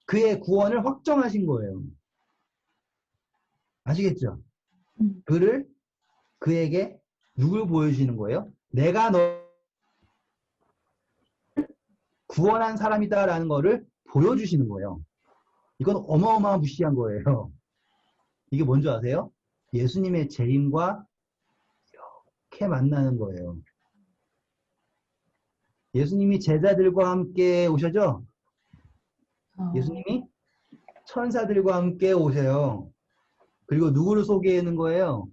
그의 구원을 확정하신 거예요. 아시겠죠? 그에게 누굴 보여주시는 거예요? 내가 너 구원한 사람이다라는 거를 보여주시는 거예요. 이건 어마어마한 무시한 거예요. 이게 뭔지 아세요? 예수님의 재림과 이렇게 만나는 거예요. 예수님이 제자들과 함께 오셔죠? 예수님이 천사들과 함께 오세요. 그리고 누구를 소개하는 거예요?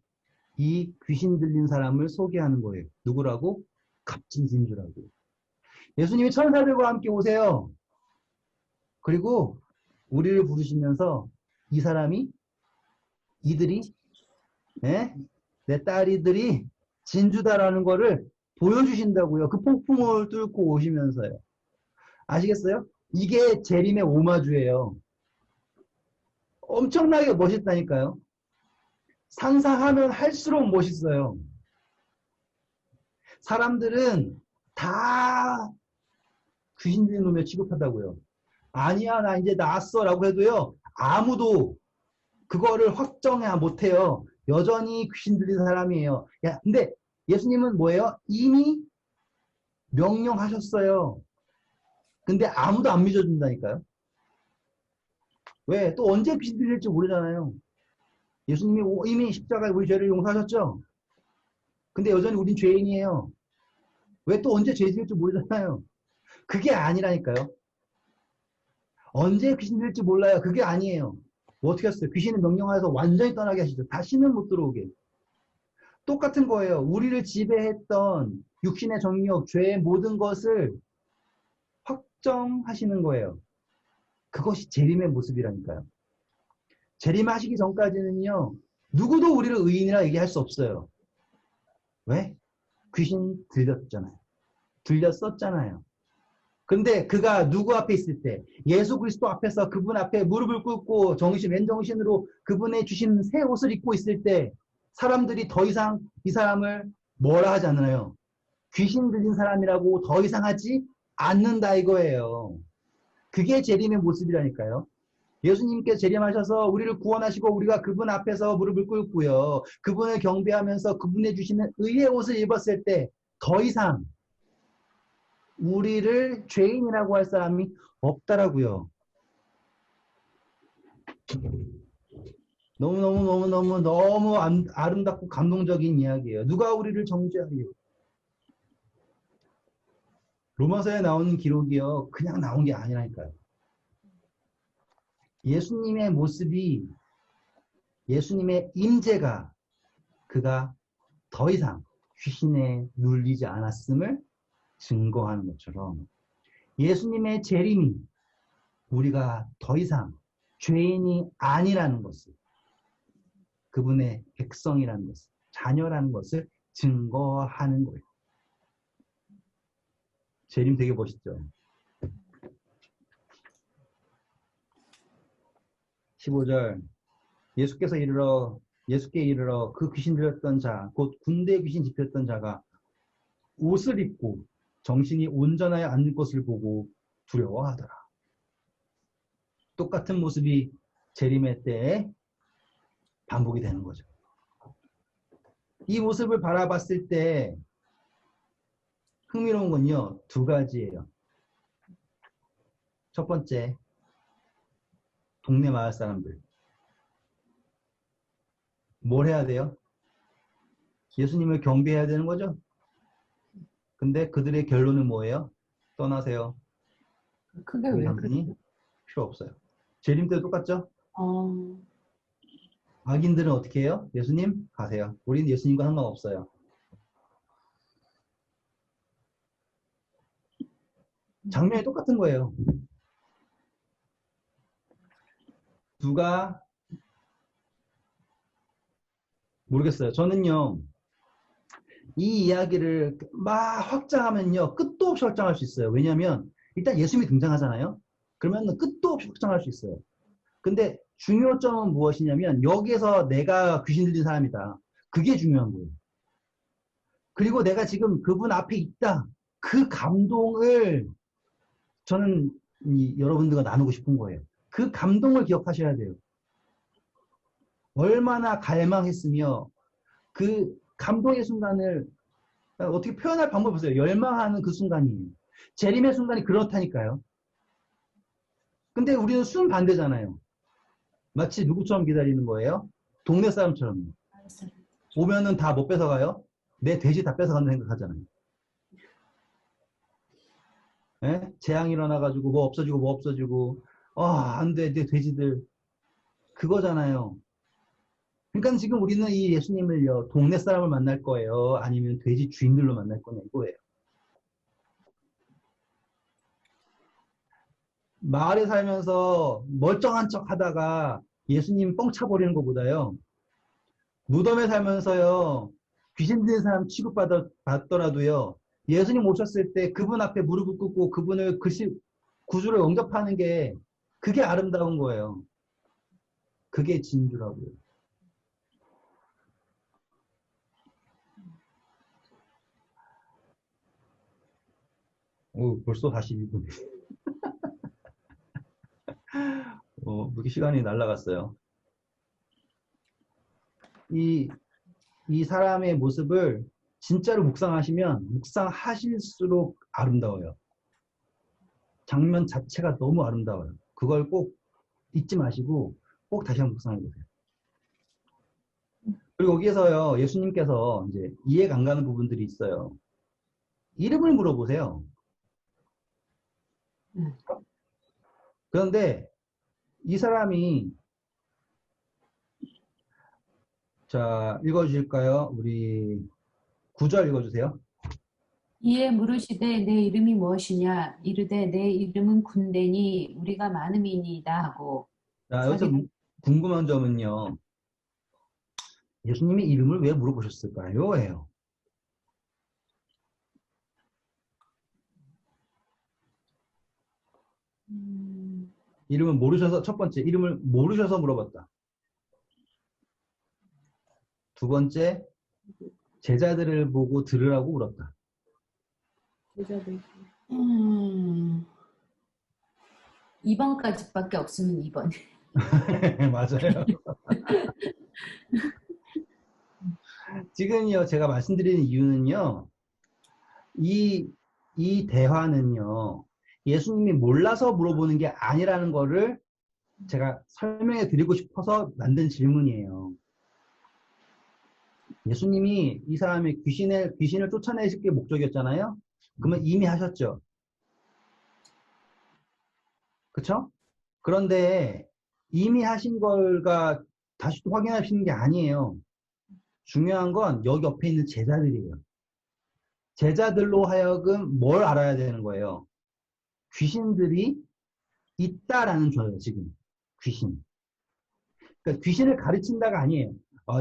이 귀신 들린 사람을 소개하는 거예요. 누구라고? 갑진진주라고. 예수님이 천사들과 함께 오세요. 그리고 우리를 부르시면서 이 사람이 이들이 내 딸이들이 진주다라는 거를 보여주신다고요. 그 폭풍을 뚫고 오시면서요. 아시겠어요? 이게 재림의 오마주예요. 엄청나게 멋있다니까요. 상상하면 할수록 멋있어요. 사람들은 다 귀신 들린 놈에 취급하다고요. 아니야, 나 이제 나았어 라고 해도요. 아무도 그거를 확정해 못해요. 여전히 귀신 들린 사람이에요. 야, 근데 예수님은 뭐예요? 이미 명령하셨어요. 근데 아무도 안 믿어준다니까요. 왜? 또 언제 귀신 들릴지 모르잖아요. 예수님이 이미 십자가에 우리 죄를 용서하셨죠? 근데 여전히 우린 죄인이에요. 왜 또 언제 죄 지을지 모르잖아요. 그게 아니라니까요. 언제 귀신 들릴지 몰라요. 그게 아니에요. 뭐 어떻게 했어요? 귀신을 명령하여서 완전히 떠나게 하시죠. 다시는 못 들어오게. 똑같은 거예요. 우리를 지배했던 육신의 정욕, 죄의 모든 것을 확정하시는 거예요. 그것이 재림의 모습이라니까요. 재림하시기 전까지는요. 누구도 우리를 의인이라 얘기할 수 없어요. 왜? 귀신 들렸잖아요. 들렸었잖아요. 근데 그가 누구 앞에 있을 때 예수 그리스도 앞에서 그분 앞에 무릎을 꿇고 맨정신으로 그분의 주신 새 옷을 입고 있을 때 사람들이 더 이상 이 사람을 뭐라 하지 않아요. 귀신 들린 사람이라고 더 이상 하지 않는다 이거예요. 그게 재림의 모습이라니까요. 예수님께서 재림하셔서 우리를 구원하시고 우리가 그분 앞에서 무릎을 꿇고요. 그분을 경배하면서 그분의 주시는 의의 옷을 입었을 때 더 이상 우리를 죄인이라고 할 사람이 없다라고요. 너무 아름답고 감동적인 이야기예요. 누가 우리를 정죄하리요? 로마서에 나오는 기록이요. 그냥 나온 게 아니라니까요. 예수님의 모습이 예수님의 임재가 그가 더 이상 귀신에 눌리지 않았음을 증거하는 것처럼 예수님의 재림이 우리가 더 이상 죄인이 아니라는 것을 그분의 백성이라는 것을 자녀라는 것을 증거하는 거예요. 재림 되게 멋있죠. 15절 예수께 이르러 그 귀신 들렸던 자, 곧 군대 귀신 집혔던 자가 옷을 입고 정신이 온전하여 앉는 것을 보고 두려워하더라. 똑같은 모습이 재림의 때에 반복이 되는 거죠. 이 모습을 바라봤을 때 흥미로운 건요, 두 가지예요. 첫 번째, 동네 마을 사람들. 뭘 해야 돼요? 예수님을 경배해야 되는 거죠? 근데 그들의 결론은 뭐예요? 떠나세요. 그게 그 왜 당신이 필요 없어요. 재림 때도 똑같죠? 어, 악인들은 어떻게 해요? 예수님 가세요. 우리는 예수님과 상관없어요. 장면이 똑같은 거예요. 누가 모르겠어요. 저는요, 이 이야기를 막 확장하면요, 끝도 없이 확장할 수 있어요. 왜냐하면 일단 예수님이 등장하잖아요. 그러면 끝도 없이 확장할 수 있어요. 근데 중요점은 무엇이냐면 여기에서 내가 귀신 들린 사람이다. 그게 중요한 거예요. 그리고 내가 지금 그분 앞에 있다. 그 감동을 저는 여러분들과 나누고 싶은 거예요. 그 감동을 기억하셔야 돼요. 얼마나 갈망했으며 그 감동의 순간을 어떻게 표현할 방법이 없어요. 열망하는 그 순간이에요. 재림의 순간이 그렇다니까요. 근데 우리는 순 반대잖아요. 마치 누구처럼 기다리는 거예요? 동네 사람처럼. 오면은 다 못 뺏어가요? 내 돼지 다 뺏어간다 생각하잖아요. 예? 재앙이 일어나가지고 뭐 없어지고 뭐 없어지고 안 돼, 내 돼지들. 그거잖아요. 그러니까 지금 우리는 이 예수님을요, 동네 사람을 만날 거예요? 아니면 돼지 주인들로 만날 거냐 이거예요. 마을에 살면서 멀쩡한 척 하다가 예수님 뻥 차버리는 것보다요, 무덤에 살면서요, 귀신 들린 사람 취급받더라도요, 예수님 오셨을 때 그분 앞에 무릎을 꿇고 그분을 구주를 영접하는 게 그게 아름다운 거예요. 그게 진주라고요. 벌써 42분. 이렇게 시간이 날아갔어요. 이 사람의 모습을 진짜로 묵상하시면 묵상하실수록 아름다워요. 장면 자체가 너무 아름다워요. 그걸 꼭 잊지 마시고 꼭 다시 한번 묵상해 보세요. 그리고 여기에서요, 예수님께서 이제 이해가 안 가는 부분들이 있어요. 이름을 물어보세요. 그런데 이 사람이, 자, 읽어주실까요? 우리 9절 읽어주세요. 이에 물으시되 내 이름이 무엇이냐 이르되 내 이름은 군대니 우리가 많음이니이다 하고. 자, 여기서 궁금한 점은요, 예수님의 이름을 왜 물어보셨을까요? 예요. 이름을 모르셔서, 첫 번째, 이름을 모르셔서 물어봤다. 두 번째, 제자들을 보고 들으라고 물었다. 제자들. 2번까지밖에 없으면 2번. 맞아요. 지금요, 제가 말씀드리는 이유는요, 이 대화는요, 예수님이 몰라서 물어보는 게 아니라는 거를 제가 설명해 드리고 싶어서 만든 질문이에요. 예수님이 이 사람의 귀신을 쫓아내실 게 목적이었잖아요? 그러면 이미 하셨죠? 그쵸? 그런데 이미 하신 걸가 다시 또 확인하시는 게 아니에요. 중요한 건 여기 옆에 있는 제자들이에요. 제자들로 하여금 뭘 알아야 되는 거예요? 귀신들이 있다라는 거예요, 지금. 귀신. 그러니까 귀신을 가르친다가 아니에요.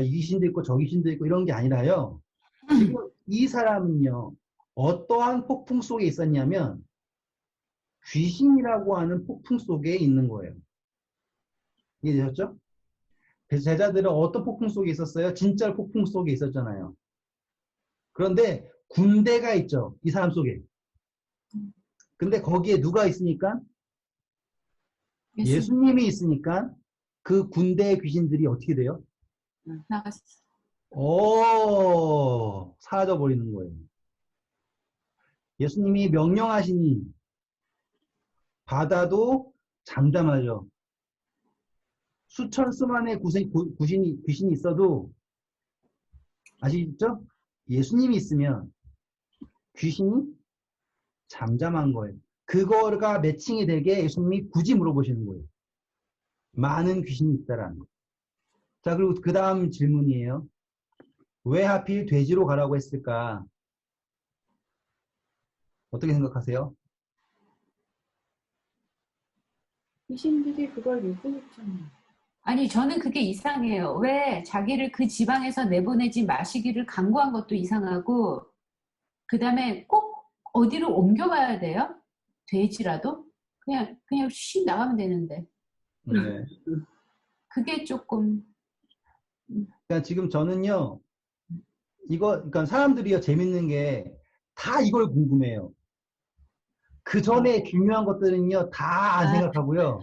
이 귀신도 있고 저 귀신도 있고 이런 게 아니라요. 지금 이 사람은요, 어떠한 폭풍 속에 있었냐면 귀신이라고 하는 폭풍 속에 있는 거예요. 이해되셨죠? 그래서 제자들은 어떤 폭풍 속에 있었어요? 진짜 폭풍 속에 있었잖아요. 그런데 군대가 있죠. 이 사람 속에. 근데 거기에 누가 있으니까? 예수님이 있으니까 그 군대의 귀신들이 어떻게 돼요? 나갔어. 사라져 버리는 거예요. 예수님이 명령하시니 바다도 잠잠하죠. 수천 수만의 귀신이 있어도 아시죠? 예수님이 있으면 귀신이 잠잠한 거예요. 그거가 매칭이 되게 예수님이 굳이 물어보시는 거예요. 많은 귀신이 있다라는 거. 자, 그리고 그 다음 질문이에요. 왜 하필 돼지로 가라고 했을까? 어떻게 생각하세요? 귀신들이 그걸 요구했잖아요. 아니, 저는 그게 이상해요. 왜 자기를 그 지방에서 내보내지 마시기를 강구한 것도 이상하고, 그 다음에 꼭 어디로 옮겨가야 돼요? 돼지라도? 그냥 씩 나가면 되는데. 네. 그게 조금, 그러니까 지금 저는요, 그러니까 사람들이요, 재밌는 게 다 이걸 궁금해요. 그 전에 중요한 것들은요, 다 안 생각하고요.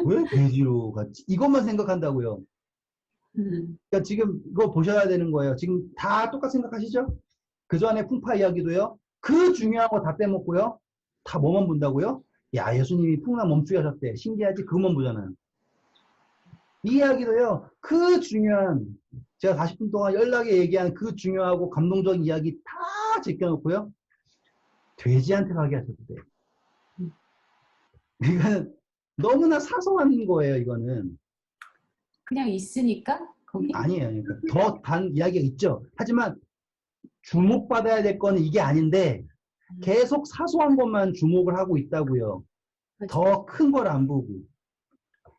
왜 돼지로 갔지? 이것만 생각한다고요. 그러니까 지금 이거 보셔야 되는 거예요. 지금 다 똑같이 생각하시죠? 그 전에 풍파 이야기도요. 그 중요한 거 다 빼먹고요. 다 뭐만 본다고요? 야, 예수님이 풍랑 멈추게 하셨대. 신기하지? 그것만 보잖아요. 이 이야기도요. 그 중요한 제가 40분 동안 연락에 얘기한 그 중요하고 감동적인 이야기 다 제껴놓고요. 돼지한테 가게 하셨대. 이거는 너무나 사소한 거예요, 이거는. 그냥 있으니까? 거기? 아니에요. 그러니까 더 단 이야기가 있죠. 하지만 주목받아야 될 거는 이게 아닌데 계속 사소한 것만 주목을 하고 있다고요. 더 큰 걸 안 보고.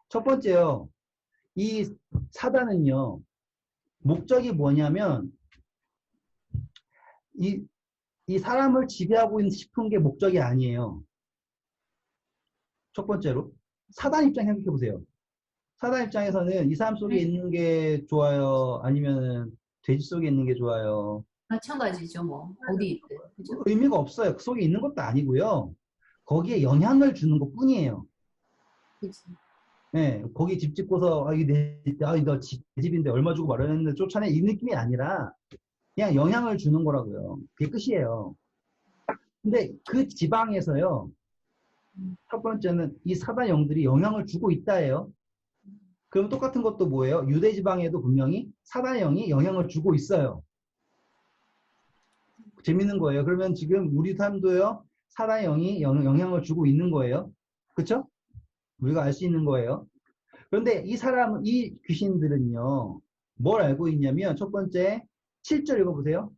첫 번째요. 이 사단은요. 목적이 뭐냐면 이 사람을 지배하고 싶은 게 목적이 아니에요. 첫 번째로. 사단 입장 생각해 보세요. 사단 입장에서는 이 사람 속에 있는 게 좋아요? 아니면 돼지 속에 있는 게 좋아요? 마찬가지죠, 뭐. 어디 있든. 그죠? 의미가 없어요. 그 속에 있는 것도 아니고요. 거기에 영향을 주는 것 뿐이에요. 그치. 네, 거기 집 짓고서, 너 집인데 얼마 주고 마련했는데 쫓아내 이 느낌이 아니라 그냥 영향을 주는 거라고요. 그게 끝이에요. 근데 그 지방에서요, 첫 번째는 이 사단 영들이 영향을 주고 있다예요. 그럼 똑같은 것도 뭐예요? 유대 지방에도 분명히 사단 영이 영향을 주고 있어요. 재밌는 거예요. 그러면 지금 우리 삶도요, 사단 영이 영향을 주고 있는 거예요. 그쵸? 우리가 알 수 있는 거예요. 그런데 이 귀신들은요, 뭘 알고 있냐면, 첫 번째, 7절 읽어보세요.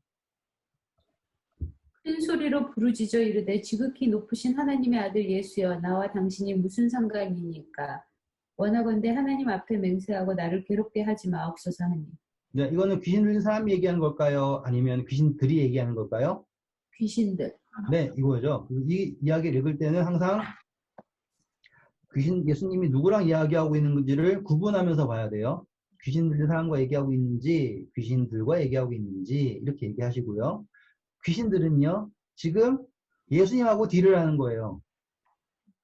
큰 소리로 부르짖어 이르되 지극히 높으신 하나님의 아들 예수여 나와 당신이 무슨 상관이니까 원하건대 하나님 앞에 맹세하고 나를 괴롭게 하지 마옵소서 하니. 네, 이거는 귀신 들린 사람이 얘기하는 걸까요? 아니면 귀신들이 얘기하는 걸까요? 귀신들. 네, 이거죠. 이 이야기를 읽을 때는 항상 예수님이 누구랑 이야기하고 있는지를 구분하면서 봐야 돼요. 귀신 들린 사람과 얘기하고 있는지, 귀신들과 얘기하고 있는지, 이렇게 얘기하시고요. 귀신들은요, 지금 예수님하고 딜을 하는 거예요.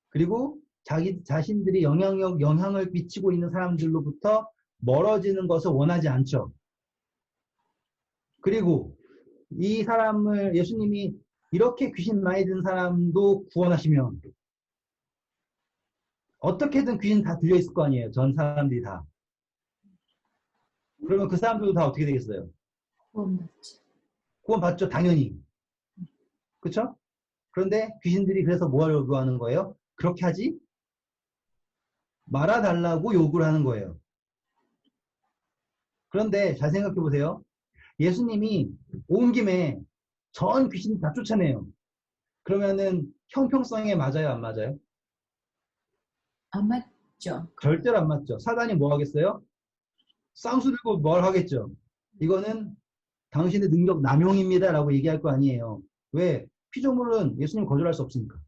그리고 자기 자신들이 영향을 미치고 있는 사람들로부터 멀어지는 것을 원하지 않죠. 그리고 이 사람을 예수님이 이렇게 귀신 많이 든 사람도 구원하시면 어떻게든 귀신 다 들려있을 거 아니에요. 전 사람들이 다. 그러면 그 사람들도 다 어떻게 되겠어요? 구원받죠. 당연히. 그쵸? 그런데 귀신들이 그래서 뭐 하려고 하는 거예요? 그렇게 하지 말아달라고 요구를 하는 거예요. 그런데 잘 생각해 보세요. 예수님이 온 김에 전 귀신 다 쫓아내요. 그러면은 형평성에 맞아요? 안 맞아요? 안 맞죠. 절대로 안 맞죠. 사단이 뭐 하겠어요? 쌍수 들고 뭘 하겠죠. 이거는 당신의 능력 남용입니다 라고 얘기할 거 아니에요. 왜? 피조물은 예수님 거절할 수 없으니까.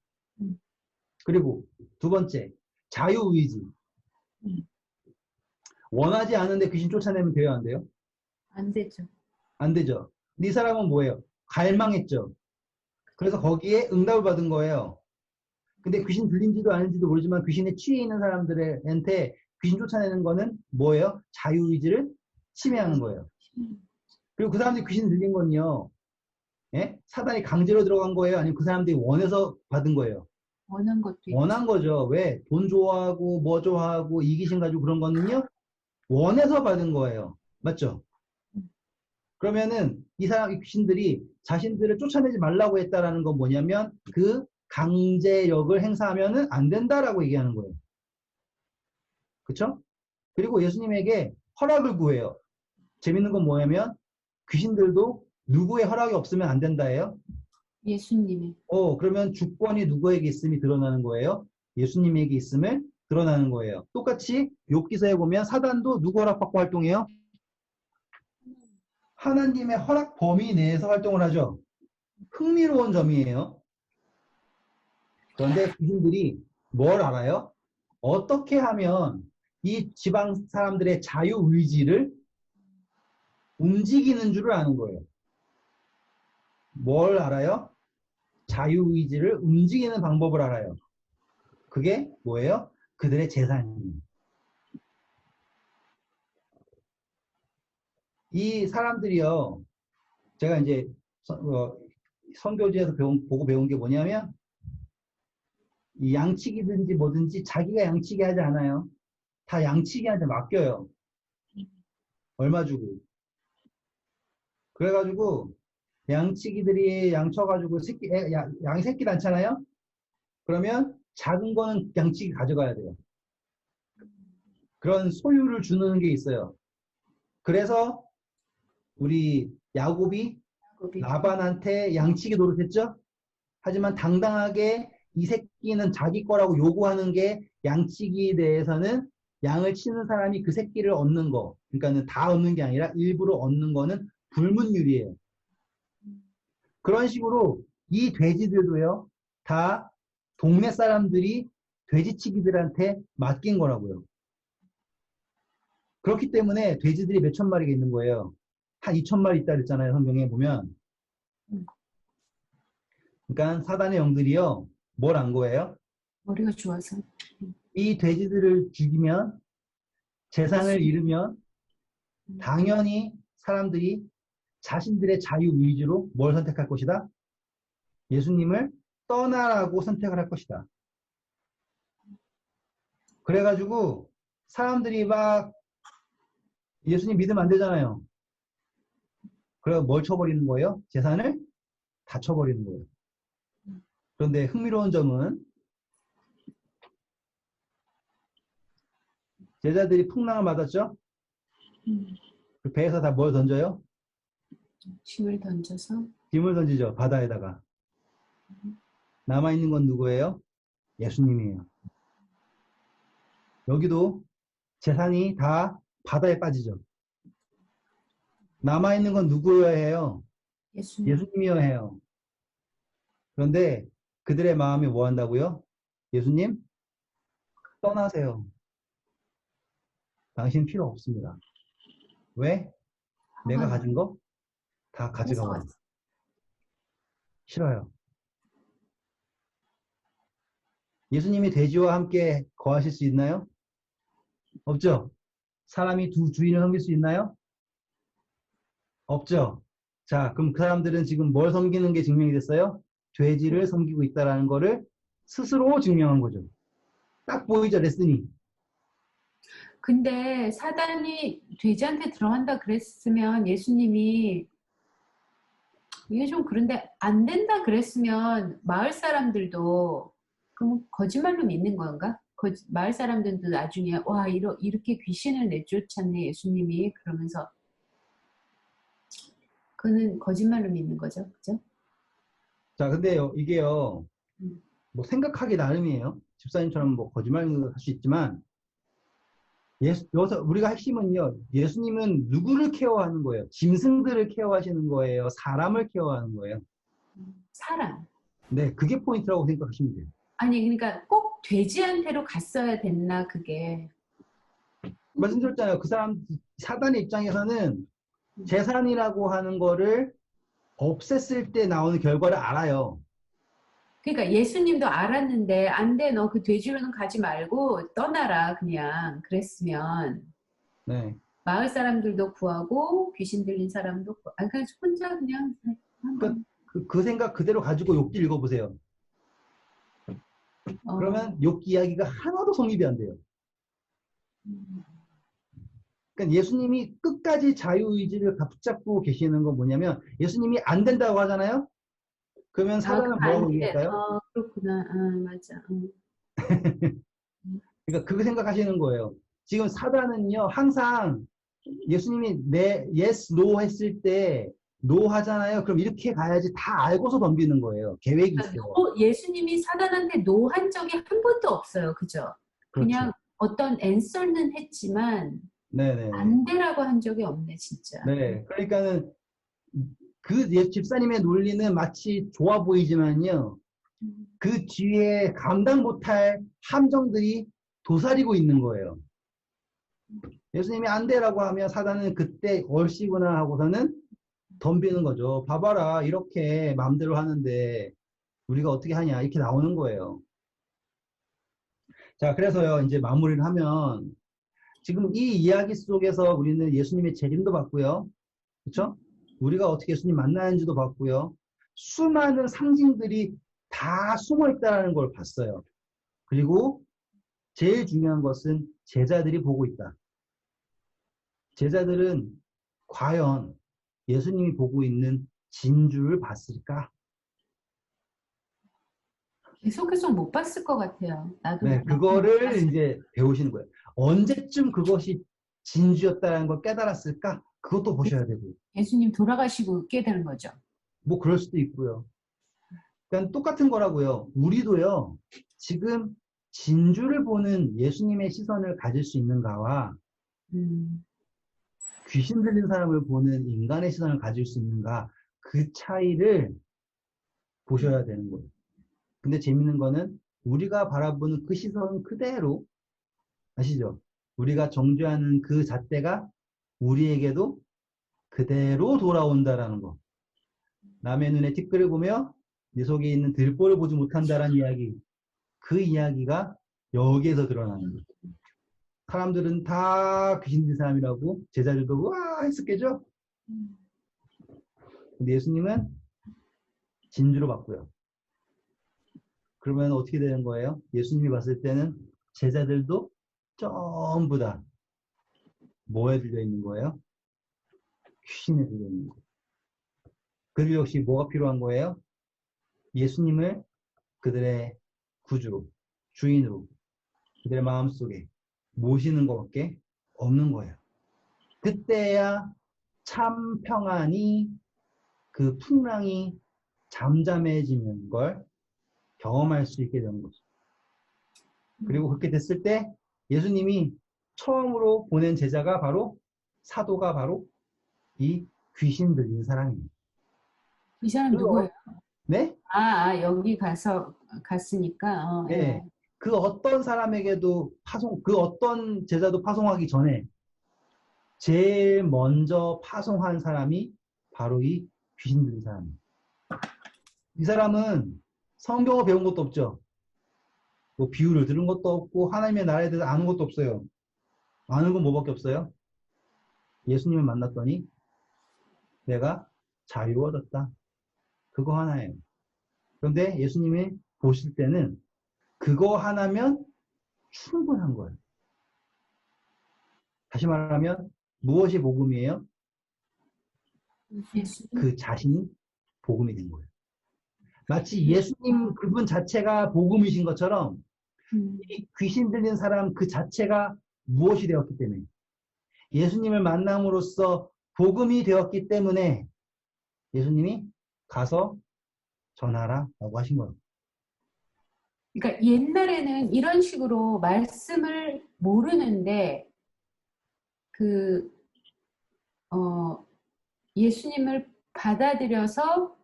그리고 두 번째, 자유의지. 원하지 않은데 귀신 쫓아내면 돼요? 안 돼요? 안 되죠. 안 되죠. 이 사람은 뭐예요? 갈망했죠. 그래서 거기에 응답을 받은 거예요. 근데 귀신 들린지도 아닌지도 모르지만 귀신에 취해 있는 사람들한테 귀신 쫓아내는 거는 뭐예요? 자유의지를 침해하는 거예요. 그리고 그 사람들이 귀신 들린 건요. 예? 사단이 강제로 들어간 거예요? 아니면 그 사람들이 원해서 받은 거예요? 원한 것도 있지. 원한 거죠. 왜? 돈 좋아하고 뭐 좋아하고 이기심 가지고 그런 거는요. 원해서 받은 거예요. 맞죠? 그러면은 이 사람, 이 귀신들이 자신들을 쫓아내지 말라고 했다라는 건 뭐냐면 그 강제력을 행사하면은 안 된다라고 얘기하는 거예요. 그쵸? 그리고 예수님에게 허락을 구해요. 재밌는 건 뭐냐면 귀신들도 누구의 허락이 없으면 안 된다예요. 예수님이. 그러면 주권이 누구에게 있음이 드러나는 거예요? 예수님에게 있음을 드러나는 거예요. 똑같이 욥기서에 보면 사단도 누구 허락받고 활동해요? 하나님의 허락 범위 내에서 활동을 하죠. 흥미로운 점이에요. 그런데 귀신들이 뭘 알아요? 어떻게 하면 이 지방 사람들의 자유의지를 움직이는 줄을 아는 거예요. 뭘 알아요? 자유의지를 움직이는 방법을 알아요. 그게 뭐예요? 그들의 재산이에요. 이 사람들이요, 제가 이제 선교지에서 보고 배운 게 뭐냐면, 이 양치기든지 뭐든지 자기가 양치기 하지 않아요. 다 양치기한테 맡겨요. 얼마 주고. 그래가지고, 양치기들이 양쳐가지고 양이 새끼 낳잖아요? 그러면 작은 거는 양치기 가져가야 돼요. 그런 소유를 주는 게 있어요. 그래서 우리 야곱이 라반한테 양치기 노릇했죠? 하지만 당당하게 이 새끼는 자기 거라고 요구하는 게 양치기에 대해서는 양을 치는 사람이 그 새끼를 얻는 거, 그러니까는 다 얻는 게 아니라 일부러 얻는 거는 불문율이에요. 그런 식으로 이 돼지들도요, 다 동네 사람들이 돼지치기들한테 맡긴 거라고요. 그렇기 때문에 돼지들이 몇천 마리가 있는 거예요. 한 2천 마리 있다 그랬잖아요, 성경에 보면. 그러니까 사단의 영들이요, 뭘 안 거예요? 머리가 좋아서. 이 돼지들을 죽이면, 재산을 잃으면, 당연히 사람들이 자신들의 자유의지로 뭘 선택할 것이다? 예수님을 떠나라고 선택을 할 것이다. 그래가지고 사람들이 막 예수님 믿으면 안 되잖아요. 그래서 뭘 쳐버리는 거예요? 재산을 다 쳐버리는 거예요. 그런데 흥미로운 점은 제자들이 풍랑을 맞았죠? 그 배에서 다 뭘 던져요? 짐을 던져서. 짐을 던지죠. 바다에다가. 남아있는 건 누구예요? 예수님이에요. 여기도 재산이 다 바다에 빠지죠. 남아있는 건 누구여야 해요? 예수님이어야 해요. 그런데 그들의 마음이 뭐 한다고요? 예수님, 떠나세요. 당신 필요 없습니다. 왜? 내가 가진 거 다 가져가고. 싫어요. 예수님이 돼지와 함께 거하실 수 있나요? 없죠? 사람이 두 주인을 섬길 수 있나요? 없죠? 자, 그럼 그 사람들은 지금 뭘 섬기는 게 증명이 됐어요? 돼지를 섬기고 있다는 거를 스스로 증명한 거죠. 딱 보이죠, 레슨이. 근데 사단이 돼지한테 들어간다 그랬으면 예수님이 이게 좀 그런데 안 된다 그랬으면 마을 사람들도 그럼 거짓말로 믿는 건가? 마을 사람들도 나중에 와 이렇게 귀신을 내쫓았네 예수님이 그러면서 그는 거짓말로 믿는 거죠, 그죠? 자, 근데요, 이게요, 뭐 생각하기 나름이에요. 집사님처럼 뭐 거짓말을 할 수 있지만, 여기서 우리가 핵심은요, 예수님은 누구를 케어하는 거예요? 짐승들을 케어하시는 거예요? 사람을 케어하는 거예요? 사람. 네, 그게 포인트라고 생각하시면 돼요. 아니, 그러니까 꼭 돼지한테로 갔어야 됐나, 그게. 말씀드렸잖아요. 그 사람, 사단의 입장에서는 재산이라고 하는 거를 없앴을 때 나오는 결과를 알아요. 그러니까 예수님도 알았는데 안 돼, 너 그 돼지로는 가지 말고 떠나라 그냥 그랬으면 네. 마을 사람들도 구하고 귀신 들린 사람도 그냥 혼자 그냥 그러니까 그 생각 그대로 가지고 욥기 읽어보세요. 그러면 욥기 이야기가 하나도 성립이 안 돼요. 그러니까 예수님이 끝까지 자유의지를 붙잡고 계시는 건 뭐냐면 예수님이 안 된다고 하잖아요. 그러면 사단은 뭐라고 얘기할까요? 그렇구나. 맞아. 그러니까 그거 생각하시는 거예요. 지금 사단은요 항상 예수님이 yes, no 했을 때 no 하잖아요. 그럼 이렇게 가야지 다 알고서 덤비는 거예요. 계획이 있어요. 예수님이 사단한테 no 한 적이 한 번도 없어요. 그죠? 그렇죠. 그냥 어떤 answer는 했지만 네네. 안 되라고 한 적이 없네 진짜. 네. 그러니까는 그 집사님의 논리는 마치 좋아 보이지만요. 그 뒤에 감당 못할 함정들이 도사리고 있는 거예요. 예수님이 안 되라고 하면 사단은 그때 얼씨구나 하고서는 덤비는 거죠. 봐봐라 이렇게 마음대로 하는데 우리가 어떻게 하냐 이렇게 나오는 거예요. 자 그래서요 이제 마무리를 하면 지금 이 이야기 속에서 우리는 예수님의 재림도 봤고요. 그렇죠? 우리가 어떻게 예수님 만나는지도 봤고요. 수많은 상징들이 다 숨어 있다는 걸 봤어요. 그리고 제일 중요한 것은 제자들이 보고 있다. 제자들은 과연 예수님이 보고 있는 진주를 봤을까? 계속 못 봤을 것 같아요. 나도. 네, 그거를 이제 배우시는 거예요. 언제쯤 그것이 진주였다는 걸 깨달았을까? 그것도 보셔야 되고. 예수님 돌아가시고 웃게 되는 거죠. 뭐 그럴 수도 있고요. 그러니까 똑같은 거라고요. 우리도요. 지금 진주를 보는 예수님의 시선을 가질 수 있는가와 귀신 들린 사람을 보는 인간의 시선을 가질 수 있는가 그 차이를 보셔야 되는 거예요. 근데 재밌는 거는 우리가 바라보는 그 시선 그대로 아시죠? 우리가 정죄하는 그 잣대가 우리에게도 그대로 돌아온다라는 거. 남의 눈에 티끌을 보며 네 속에 있는 들보를 보지 못한다라는 이야기. 그 이야기가 여기에서 드러나는 거예요. 사람들은 다 귀신 들린 사람이라고 제자들도 와 했었겠죠? 근데 예수님은 진주로 봤고요. 그러면 어떻게 되는 거예요? 예수님이 봤을 때는 제자들도 전부 다 뭐에 들려 있는 거예요? 귀신에 들려 있는 거예요. 그들 역시 뭐가 필요한 거예요? 예수님을 그들의 구주로, 주인으로, 그들의 마음속에 모시는 것밖에 없는 거예요. 그때야 참 평안이 그 풍랑이 잠잠해지는 걸 경험할 수 있게 되는 거죠. 그리고 그렇게 됐을 때 예수님이 처음으로 보낸 제자가 바로 사도가 바로 이 귀신 들린 사람입니다. 이 사람 누구예요? 네? 여기 갔으니까. 네. 그 어떤 사람에게도 그 어떤 제자도 파송하기 전에 제일 먼저 파송한 사람이 바로 이 귀신 들린 사람입니다. 이 사람은 성경을 배운 것도 없죠. 뭐 비유를 들은 것도 없고 하나님의 나라에 대해서 아는 것도 없어요. 아는 건 뭐밖에 없어요? 예수님을 만났더니 내가 자유 얻었다. 그거 하나예요. 그런데 예수님이 보실 때는 그거 하나면 충분한 거예요. 다시 말하면 무엇이 복음이에요? 그 자신이 복음이 된 거예요. 마치 예수님 그분 자체가 복음이신 것처럼 이 귀신 들린 사람 그 자체가 무엇이 되었기 때문에 예수님을 만남으로써 복음이 되었기 때문에 예수님이 가서 전하라 라고 하신 거예요. 그러니까 옛날에는 이런 식으로 말씀을 모르는데 예수님을 받아들여서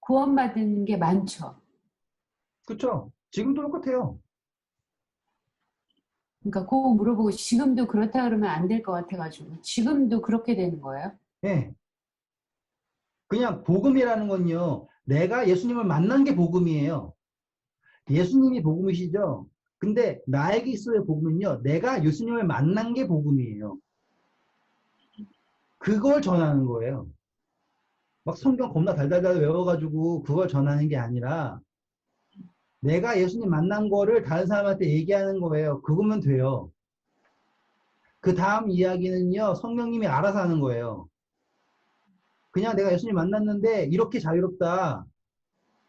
구원받은 게 많죠. 그렇죠. 지금도 똑같아요. 그러니까 그거 물어보고 지금도 그렇다 그러면 안 될 것 같아가지고 지금도 그렇게 되는 거예요? 네. 그냥 복음이라는 건요. 내가 예수님을 만난 게 복음이에요. 예수님이 근데 나에게 있어의 복음은요. 내가 예수님을 만난 게 복음이에요. 그걸 전하는 거예요. 막 성경 겁나 달달달 외워가지고 그걸 전하는 게 아니라 내가 예수님 만난 거를 다른 사람한테 얘기하는 거예요. 그거면 돼요. 그 다음 이야기는요, 성령님이 알아서 하는 거예요. 그냥 내가 예수님 만났는데 이렇게 자유롭다.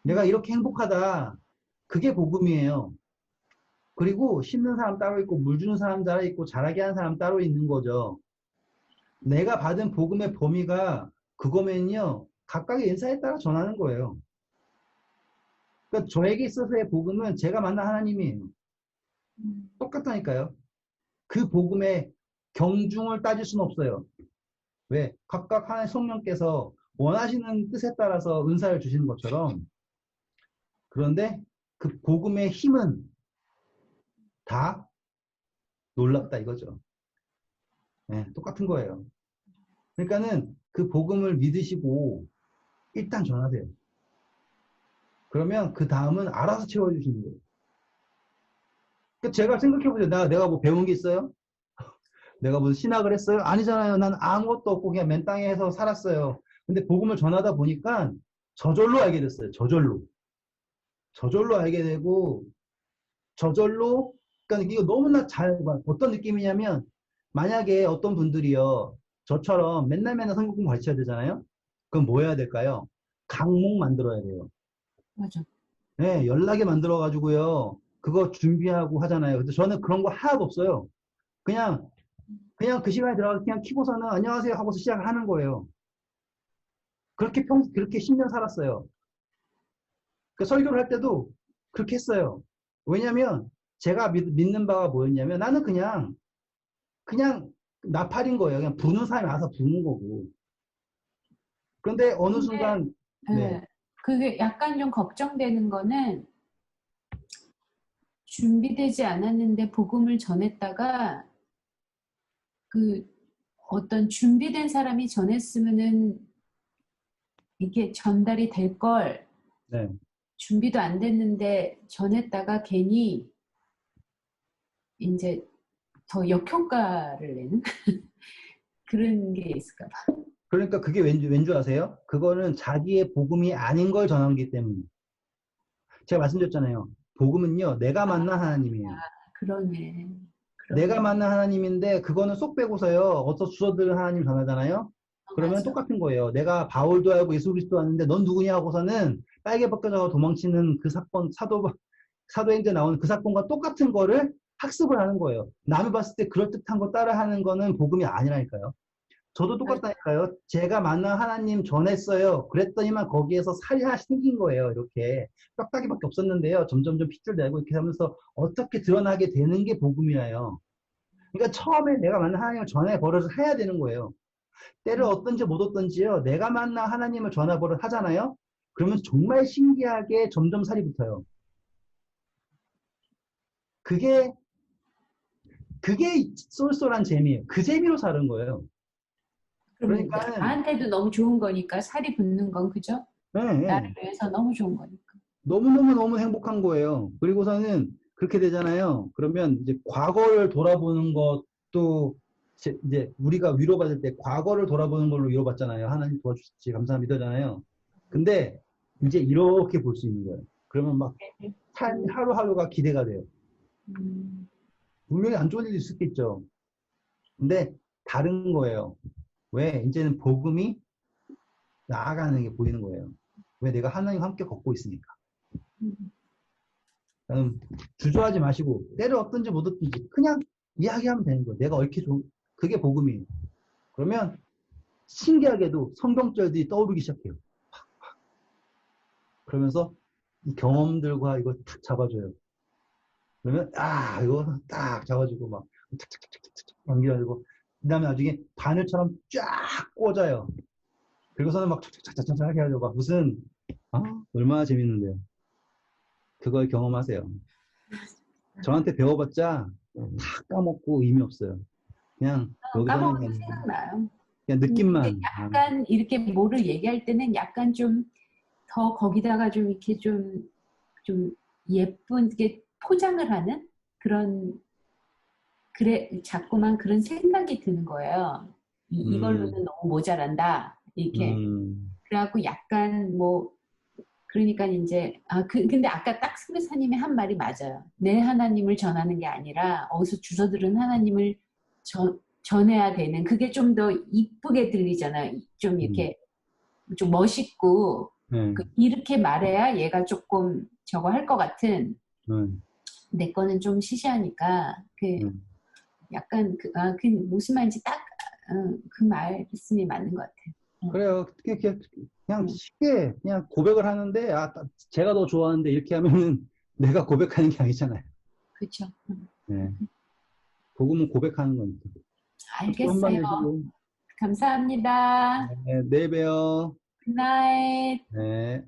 내가 이렇게 행복하다. 그게 복음이에요. 그리고 심는 사람 따로 있고 물 주는 사람 따로 있고 잘하게 하는 사람 따로 있는 거죠. 내가 받은 복음의 범위가 그거면요. 각각의 인사에 따라 전하는 거예요. 그러니까 저에게 있어서의 복음은 제가 만난 하나님이에요. 똑같다니까요. 그 복음의 경중을 따질 수는 없어요. 왜? 각각 하나의 성령께서 원하시는 뜻에 따라서 은사를 주시는 것처럼 그런데 그 복음의 힘은 다 놀랍다 이거죠. 네, 똑같은 거예요. 그러니까는 그 복음을 믿으시고 일단 전하세요. 그러면 그 다음은 알아서 채워주시는 거예요. 그러니까 제가 생각해보세요. 내가 뭐 배운 게 있어요? 내가 무슨 신학을 했어요? 아니잖아요. 난 아무것도 없고 그냥 맨 땅에서 살았어요. 근데 복음을 전하다 보니까 저절로 알게 됐어요. 저절로. 저절로 알게 되고 저절로 그러니까 이거 너무나 잘 어떤 느낌이냐면 만약에 어떤 분들이요. 저처럼 맨날 성경 공부 가르쳐야 되잖아요. 그럼 뭐 해야 될까요? 강목 만들어야 돼요. 맞아. 네, 연락에 만들어가지고요. 그거 준비하고 하잖아요. 근데 저는 그런 거 하나도 없어요. 그냥 그 시간에 들어가서 그냥 키고서는 안녕하세요 하고서 시작을 하는 거예요. 그렇게 10년 살았어요. 그 설교를 할 때도 그렇게 했어요. 왜냐면 제가 믿는 바가 뭐였냐면 나는 그냥 나팔인 거예요. 그냥 부는 사람이 와서 부는 거고. 그런데 어느 순간 네. 그게 약간 좀 걱정되는 거는 준비되지 않았는데 복음을 전했다가 그 어떤 준비된 사람이 전했으면은 이게 전달이 될 걸 네. 준비도 안 됐는데 전했다가 괜히 이제 더 역효과를 내는 그런 게 있을까 봐. 그러니까 그게 왠 줄 아세요? 그거는 자기의 복음이 아닌 걸 전하기 때문에. 제가 말씀드렸잖아요. 복음은요, 내가 만난 하나님이에요. 그러네. 내가 만난 하나님인데, 그거는 쏙 빼고서요, 어서 주서들 하나님 전하잖아요? 그러면 맞아. 똑같은 거예요. 내가 바울도 알고 예수 그리스도 왔는데, 넌 누구냐 하고서는 빨개 벗겨져서 도망치는 그 사건, 사도행전에 나오는 그 사건과 똑같은 거를 학습을 하는 거예요. 남이 봤을 때 그럴듯한 거 따라 하는 거는 복음이 아니라니까요. 저도 똑같다니까요. 제가 만난 하나님 전했어요. 그랬더니만 거기에서 살이 하나씩 생긴 거예요. 이렇게 뼈다귀밖에 없었는데요. 점점점 핏줄 내고 이렇게 하면서 어떻게 드러나게 되는 게 복음이에요. 그러니까 처음에 내가 만난 하나님을 전해 버릇을 해야 되는 거예요. 때를 얻든지 못 얻든지요. 내가 만난 하나님을 전해 버릇 하잖아요. 그러면 정말 신기하게 점점 살이 붙어요. 그게 쏠쏠한 재미예요. 그 재미로 사는 거예요. 그러니까 나한테도 너무 좋은 거니까 살이 붙는 건 그죠? 네, 나를 위해서 너무 좋은 거니까. 너무 행복한 거예요. 그리고서는 그렇게 되잖아요. 그러면 이제 과거를 돌아보는 것도 이제 우리가 위로받을 때 과거를 돌아보는 걸로 위로받잖아요. 하나님 도와주시지 감사합니다잖아요. 근데 이제 이렇게 볼 수 있는 거예요. 그러면 막 삶 하루하루가 기대가 돼요. 분명히 안 좋은 일도 있었겠죠. 근데 다른 거예요. 왜? 이제는 복음이 나아가는 게 보이는 거예요. 왜? 내가 하나님과 함께 걷고 있으니까. 주저하지 마시고 때를 얻든지 못 얻든지 그냥 이야기하면 되는 거예요. 내가 얽히 좋은 그게 복음이에요. 그러면 신기하게도 성경절들이 떠오르기 시작해요. 그러면서 이 경험들과 이걸 탁 잡아줘요. 그러면 이거 딱 잡아주고 막 탁탁탁탁탁 연기하고 그 다음에 나중에 바늘처럼 쫙 꽂아요. 그리고서는 막 착착착착착 하게 하죠. 막 무슨 얼마나 재밌는데요. 그걸 경험하세요. 저한테 배워봤자 다 까먹고 의미 없어요. 그냥 여기서는 까먹어도 생각나요. 그냥 느낌만. 약간 이렇게 뭐를 얘기할 때는 약간 좀 더 거기다가 좀 이렇게 좀 예쁘게 포장을 하는 그런 자꾸만 그런 생각이 드는 거예요. 이걸로는 너무 모자란다. 이렇게. 그래갖고 약간 뭐 그러니까 이제 근데 아까 딱 스미사님이 한 말이 맞아요. 내 하나님을 전하는 게 아니라 어디서 주워들은 하나님을 전해야 되는 그게 좀 더 이쁘게 들리잖아요. 좀 이렇게 좀 멋있고 이렇게 말해야 얘가 조금 저거 할 것 같은 내 거는 좀 시시하니까 약간 그 무슨 말인지 딱 그 말씀이 맞는 것 같아요. 그래요. 그냥 쉽게 그냥 고백을 하는데 제가 더 좋아하는데 이렇게 하면은 내가 고백하는 게 아니잖아요. 그렇죠. 네. 복음은 고백하는 거니까. 알겠어요. 감사합니다. 네, 내일 봬요. Good night. 네.